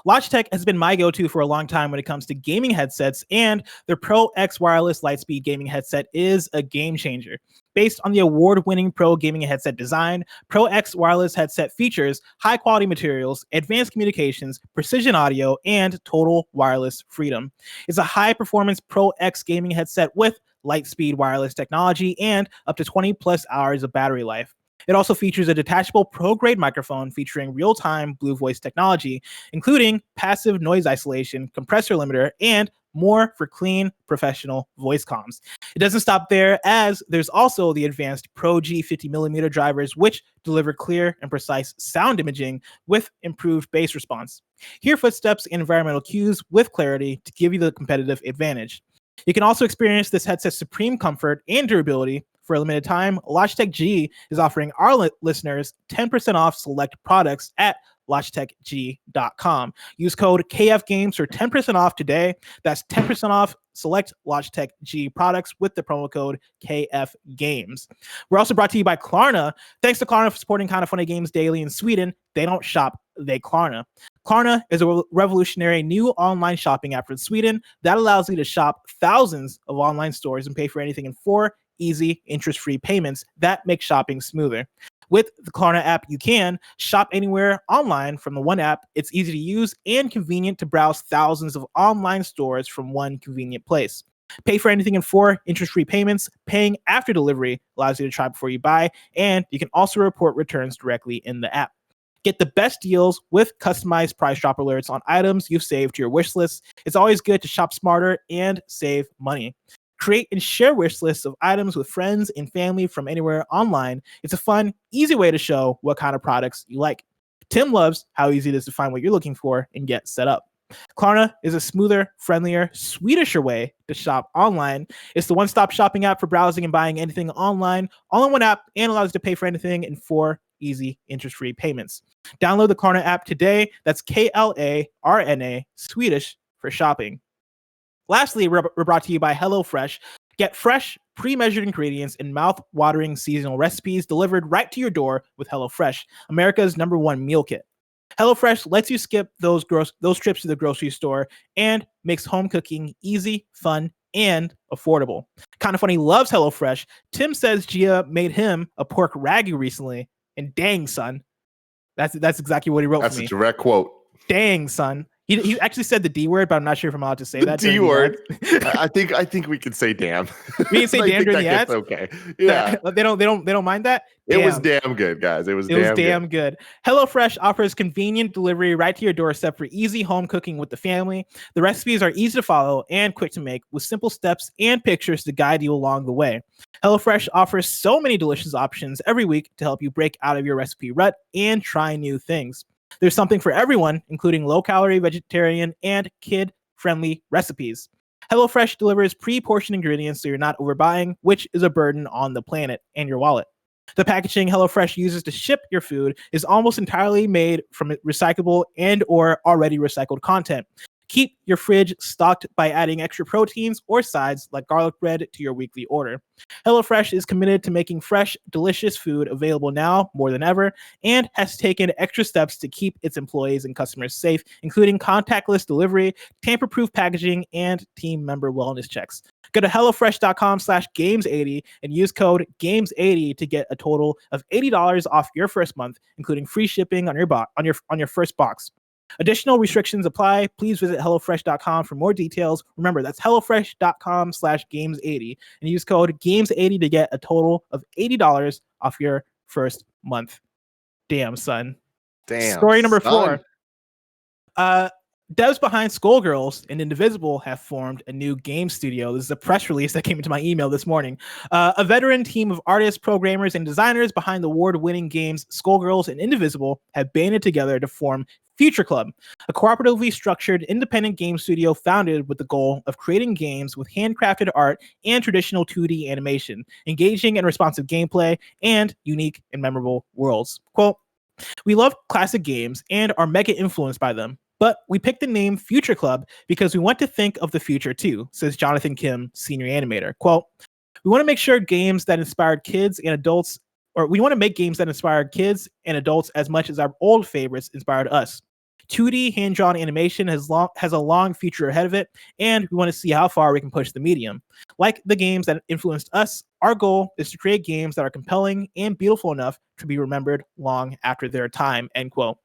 Logitech has been my go-to for a long time when it comes to gaming headsets, and their Pro X wireless Lightspeed gaming headset is a game changer. Based on the award-winning Pro gaming headset design, Pro X wireless headset features high-quality materials, advanced communications, precision audio, and total wireless freedom. It's a high-performance Pro X gaming headset with Lightspeed wireless technology and up to 20 plus hours of battery life. It also features a detachable pro-grade microphone featuring real-time Blue Voice technology, including passive noise isolation, compressor limiter, and more for clean, professional voice comms. It doesn't stop there, as there's also the advanced Pro G 50mm drivers, which deliver clear and precise sound imaging with improved bass response. Hear footsteps and environmental cues with clarity to give you the competitive advantage. You can also experience this headset's supreme comfort and durability. For a limited time, Logitech G is offering our listeners 10% off select products at logitechg.com. Use code KFGames for 10% off today. That's 10% off select Logitech G products with the promo code KFGames. We're also brought to you by KLARNA. Thanks to KLARNA for supporting Kinda Funny Games daily in Sweden. They don't shop, they KLARNA. KLARNA is a revolutionary new online shopping app from Sweden that allows you to shop thousands of online stores and pay for anything in 4 easy, interest-free payments that make shopping smoother. With the KLARNA app, you can shop anywhere online from the one app. It's easy to use and convenient to browse thousands of online stores from one convenient place. Pay for anything in 4 interest-free payments. Paying after delivery allows you to try before you buy, and you can also report returns directly in the app. Get the best deals with customized price drop alerts on items you've saved to your wish list. It's always good to shop smarter and save money. Create and share wish lists of items with friends and family from anywhere online. It's a fun, easy way to show what kind of products you like. Tim loves how easy it is to find what you're looking for and get set up. KLARNA is a smoother, friendlier, Swedisher way to shop online. It's the one-stop shopping app for browsing and buying anything online, all in one app, and allows you to pay for anything in 4 easy, interest-free payments. Download the KLARNA app today. That's KLARNA, Swedish for shopping. Lastly, we're brought to you by HelloFresh. Get fresh, pre-measured ingredients and mouth-watering seasonal recipes delivered right to your door with HelloFresh, America's #1 meal kit. HelloFresh lets you skip those trips to the grocery store and makes home cooking easy, fun, and affordable. Kinda Funny loves HelloFresh. Tim says Gia made him a pork ragu recently, and dang, son. That's exactly what he wrote for me. That's a direct quote. Dang, son. He actually said the D word, but I'm not sure if I'm allowed to say that. D word. I think we can say damn. We can say damn during the ads. Okay. Yeah. They don't mind that. Damn. It was damn good, guys. It was damn good. HelloFresh offers convenient delivery right to your doorstep for easy home cooking with the family. The recipes are easy to follow and quick to make, with simple steps and pictures to guide you along the way. HelloFresh offers so many delicious options every week to help you break out of your recipe rut and try new things. There's something for everyone, including low-calorie, vegetarian, and kid-friendly recipes. HelloFresh delivers pre-portioned ingredients so you're not overbuying, which is a burden on the planet and your wallet. The packaging HelloFresh uses to ship your food is almost entirely made from recyclable and or already recycled content. Keep your fridge stocked by adding extra proteins or sides like garlic bread to your weekly order. HelloFresh is committed to making fresh, delicious food available now more than ever, and has taken extra steps to keep its employees and customers safe, including contactless delivery, tamper-proof packaging, and team member wellness checks. Go to HelloFresh.com/Games80 and use code Games80 to get a total of $80 off your first month, including free shipping on your first box. Additional restrictions apply. Please visit HelloFresh.com for more details. Remember, that's HelloFresh.com/Games80 and use code Games80 to get a total of $80 off your first month. Damn, son. Damn. Story number 4. Devs behind Skullgirls and Indivisible have formed a new game studio. This is a press release that came into my email this morning. A veteran team of artists, programmers, and designers behind the award-winning games Skullgirls and Indivisible have banded together to form Future Club, a cooperatively structured independent game studio founded with the goal of creating games with handcrafted art and traditional 2D animation, engaging and responsive gameplay, and unique and memorable worlds. Quote, "We love classic games and are mega influenced by them, but we picked the name Future Club because we want to think of the future too," says Jonathan Kim, senior animator. Quote, "We want to make sure games that inspired kids and adults, or we want to make games that inspire kids and adults as much as our old favorites inspired us. 2D hand-drawn animation has a long future ahead of it, and we want to see how far we can push the medium. Like the games that influenced us, our goal is to create games that are compelling and beautiful enough to be remembered long after their time," end quote.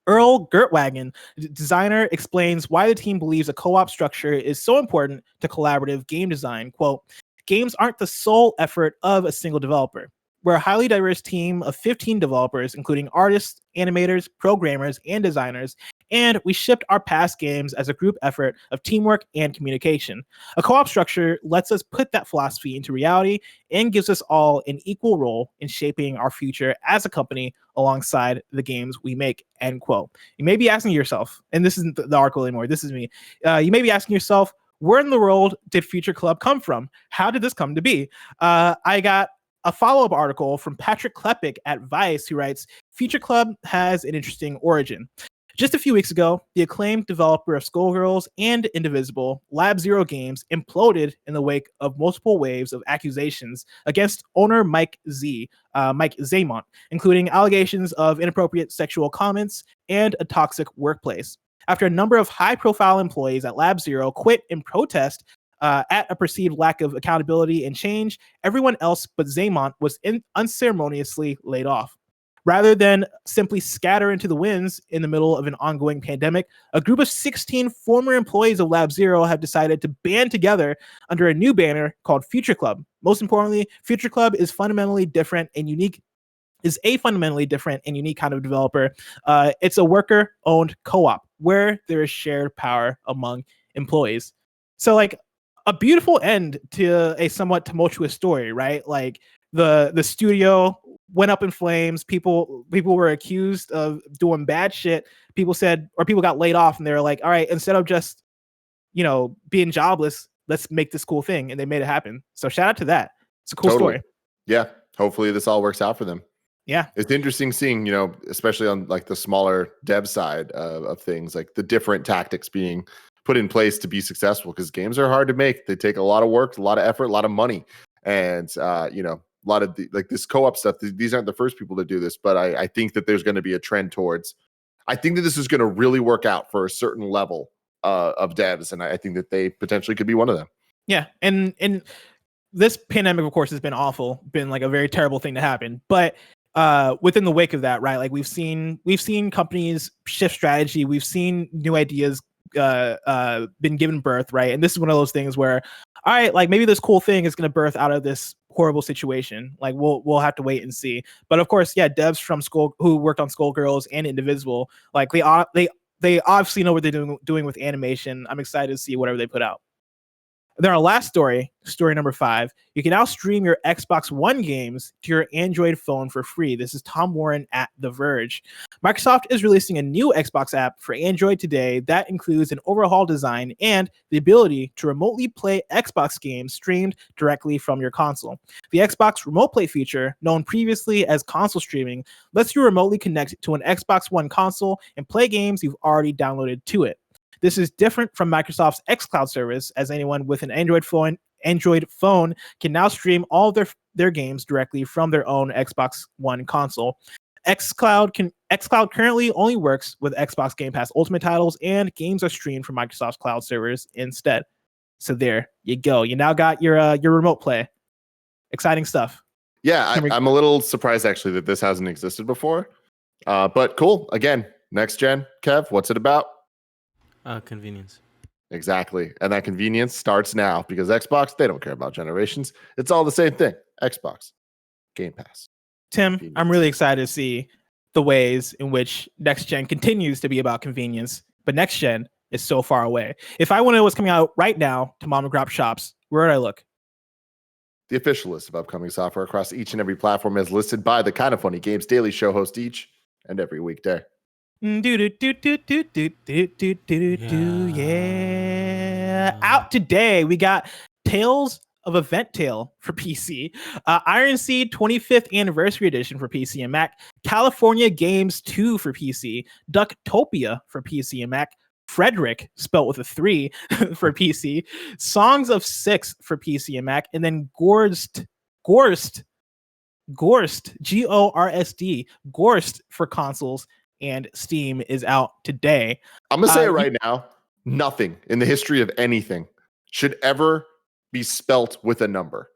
Earl Gertwagen, designer, explains why the team believes a co-op structure is so important to collaborative game design. Quote, "Games aren't the sole effort of a single developer. We're a highly diverse team of 15 developers, including artists, animators, programmers, and designers, and we shipped our past games as a group effort of teamwork and communication. A co-op structure lets us put that philosophy into reality and gives us all an equal role in shaping our future as a company alongside the games we make, end quote. You may be asking yourself, and this isn't the article anymore, this is me. You may be asking yourself, where in the world did Future Club come from? How did this come to be? I got a follow-up article from Patrick Klepek at Vice, who writes, Future Club has an interesting origin. Just a few weeks ago, the acclaimed developer of Skullgirls and Indivisible, Lab Zero Games, imploded in the wake of multiple waves of accusations against owner Mike Zamont, including allegations of inappropriate sexual comments and a toxic workplace. After a number of high-profile employees at Lab Zero quit in protest at a perceived lack of accountability and change, everyone else but Zamont was unceremoniously laid off. Rather than simply scatter into the winds in the middle of an ongoing pandemic, a group of 16 former employees of Lab Zero have decided to band together under a new banner called Future Club. Most importantly, Future Club is a fundamentally different and unique kind of developer. It's a worker-owned co-op where there is shared power among employees. So, like, a beautiful end to a somewhat tumultuous story, right? Like, the studio went up in flames. People were accused of doing bad shit. People got laid off, and they were like, all right, instead of just, being jobless, let's make this cool thing. And they made it happen. So shout out to that. It's a cool story. Yeah. Hopefully this all works out for them. Yeah. It's interesting seeing, especially on like the smaller dev side of things, like the different tactics being put in place to be successful, because games are hard to make. They take a lot of work, a lot of effort, a lot of money. And, a lot of this co-op stuff, these aren't the first people to do this, but I think that there's going to be a trend towards, I think that this is going to really work out for a certain level of devs. And I think that they potentially could be one of them. Yeah. And this pandemic, of course, has been awful, been like a very terrible thing to happen. But within the wake of that, right, like we've seen companies shift strategy. We've seen new ideas been given birth, right? And this is one of those things where, all right, like maybe this cool thing is going to birth out of this horrible situation. Like we'll have to wait and see. But of course, yeah, devs from who worked on Skullgirls and Indivisible, like they obviously know what they're doing with animation. I'm excited to see whatever they put out. Then our last story number 5, you can now stream your Xbox One games to your Android phone for free. This is Tom Warren at The Verge. Microsoft is releasing a new Xbox app for Android today that includes an overhauled design and the ability to remotely play Xbox games streamed directly from your console. The Xbox Remote Play feature, known previously as console streaming, lets you remotely connect to an Xbox One console and play games you've already downloaded to it. This is different from Microsoft's xCloud service, as anyone with an Android phone can now stream all of their games directly from their own Xbox One console. xCloud currently only works with Xbox Game Pass Ultimate titles, and games are streamed from Microsoft's cloud servers instead. So there you go. You now got your remote play. Exciting stuff. Yeah, I'm a little surprised actually that this hasn't existed before. But cool. Again, next gen. Kev, what's it about? Convenience. Exactly. And that convenience starts now, because Xbox, they don't care about generations. It's all the same thing. Xbox, Game Pass. Tim, I'm really excited to see the ways in which next gen continues to be about convenience, but next gen is so far away. If I want to know what's coming out right now to mom and pop shops, where would I look? The official list of upcoming software across each and every platform is listed by the Kind of Funny Games Daily Show host each and every weekday. Yeah. Out today, we got Tales of Event Tale for PC, Iron Seed 25th Anniversary Edition for PC and Mac, California Games 2 for PC, Ducktopia for PC and Mac, Frederick, spelled with a 3, for PC, Songs of Six for PC and Mac, and then Gorst, Gorst, Gorst for consoles and Steam is out today. I'm going to say it right now. Nothing in the history of anything should ever be spelt with a number.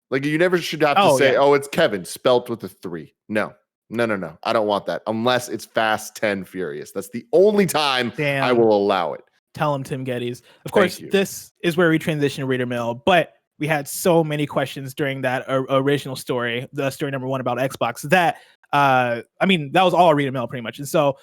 Like, you never should have to say, it's Kevin spelt with a 3. No. I don't want that unless it's Fast 10 Furious. That's the only time I will allow it. Tell him, Tim Geddes. Of course, this is where we transition to Reader Mail, but we had so many questions during that original story, the story number 1 about Xbox, that that was all read mail pretty much. And so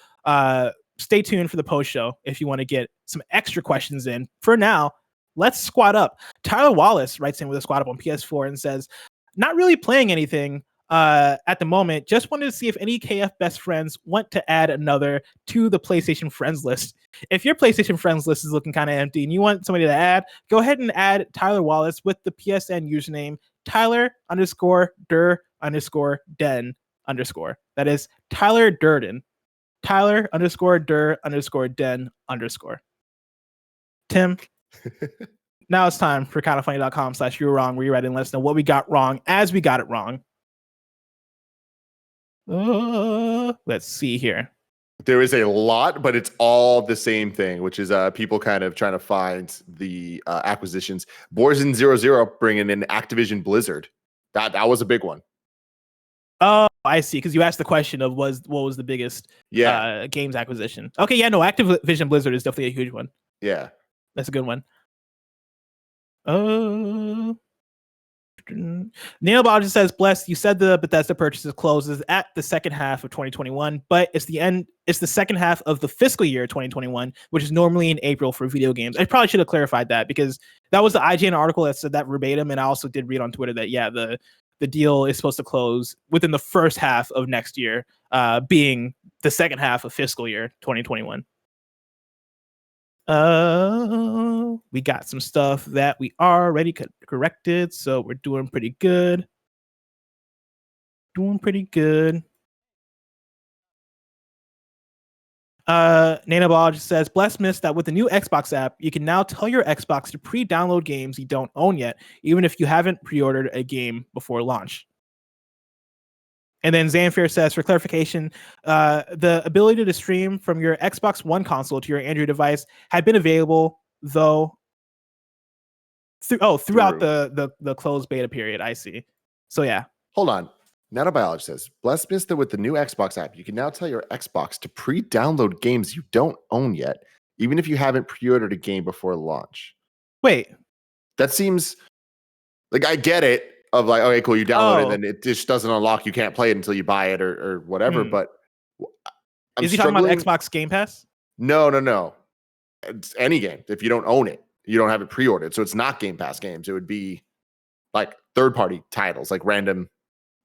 stay tuned for the post show if you want to get some extra questions in. For now, let's squad up. Tyler Wallis writes in with a squad up on PS4 and says, not really playing anything at the moment. Just wanted to see if any KF best friends want to add another to the PlayStation friends list. If your PlayStation friends list is looking kind of empty and you want somebody to add, go ahead and add Tyler Wallis with the PSN username Tyler_Der_Den_. That is Tyler Durden. Tyler_Der_Den_. Tim, now it's time for kindafunny.com/you were wrong, where you write in and let us know what we got wrong as we got it wrong. Let's see here. There is a lot, but it's all the same thing, which is people kind of trying to find the acquisitions. Borzen00 bringing in Activision Blizzard. That was a big one. Oh, I see. Because you asked the question of what was the biggest games acquisition. Okay, yeah, no, Activision Blizzard is definitely a huge one. Yeah. That's a good one. Neil Bob just says, bless, you said the Bethesda purchases closes at the second half of 2021, but it's the second half of the fiscal year 2021, which is normally in April for video games. I probably should have clarified that, because that was the IGN article that said that verbatim, and I also did read on Twitter that the deal is supposed to close within the first half of next year, being the second half of fiscal year 2021. We got some stuff that we already corrected, so we're doing pretty good. Nanoball just says, Bless missed that with the new Xbox app, you can now tell your Xbox to pre-download games you don't own yet, even if you haven't pre-ordered a game before launch. And then Zanfair says, for clarification, the ability to stream from your Xbox One console to your Android device had been available, though, throughout the closed beta period. I see. So yeah. Hold on. Nanobiologist says, Bless missed that with the new Xbox app, you can now tell your Xbox to pre-download games you don't own yet, even if you haven't pre-ordered a game before launch. Wait. That seems like, I get it. Of like, okay, cool, you download it, and then it just doesn't unlock. You can't play it until you buy it or whatever. But is he talking about Xbox Game Pass? No. It's any game. If you don't own it, you don't have it pre-ordered. So it's not Game Pass games. It would be like third-party titles, like random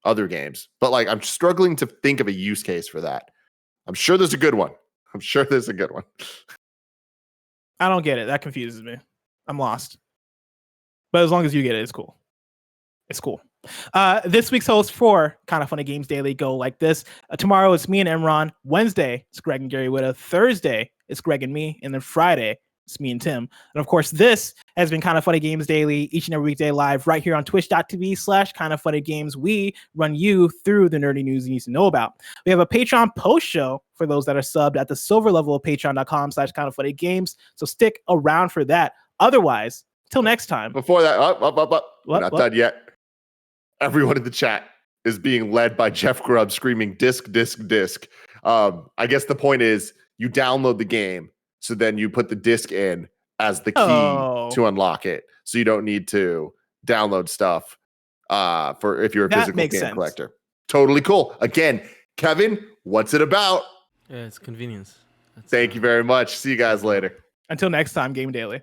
other games. But like, I'm struggling to think of a use case for that. I'm sure there's a good one. I don't get it. That confuses me. I'm lost. But as long as you get it, it's cool. It's cool. This week's host for Kinda Funny Games Daily go like this. Tomorrow it's me and Imran. Wednesday it's Greg and Gary Whitta. Thursday it's Greg and me. And then Friday it's me and Tim. And of course, this has been Kinda Funny Games Daily each and every weekday live right here on twitch.tv/KindaFunnyGames. We run you through the nerdy news you need to know about. We have a Patreon post show for those that are subbed at the silver level of patreon.com/KindaFunnyGames. So stick around for that. Otherwise, till next time. Before that, we're not done yet. Everyone in the chat is being led by Jeff Grubb screaming disc, disc, disc. I guess the point is you download the game, so then you put the disc in as the key to unlock it. So you don't need to download stuff for if you're a physical game collector. Totally cool. Again, Kevin, what's it about? Yeah, it's convenience. Thank you very much. See you guys later. Until next time, Game Daily.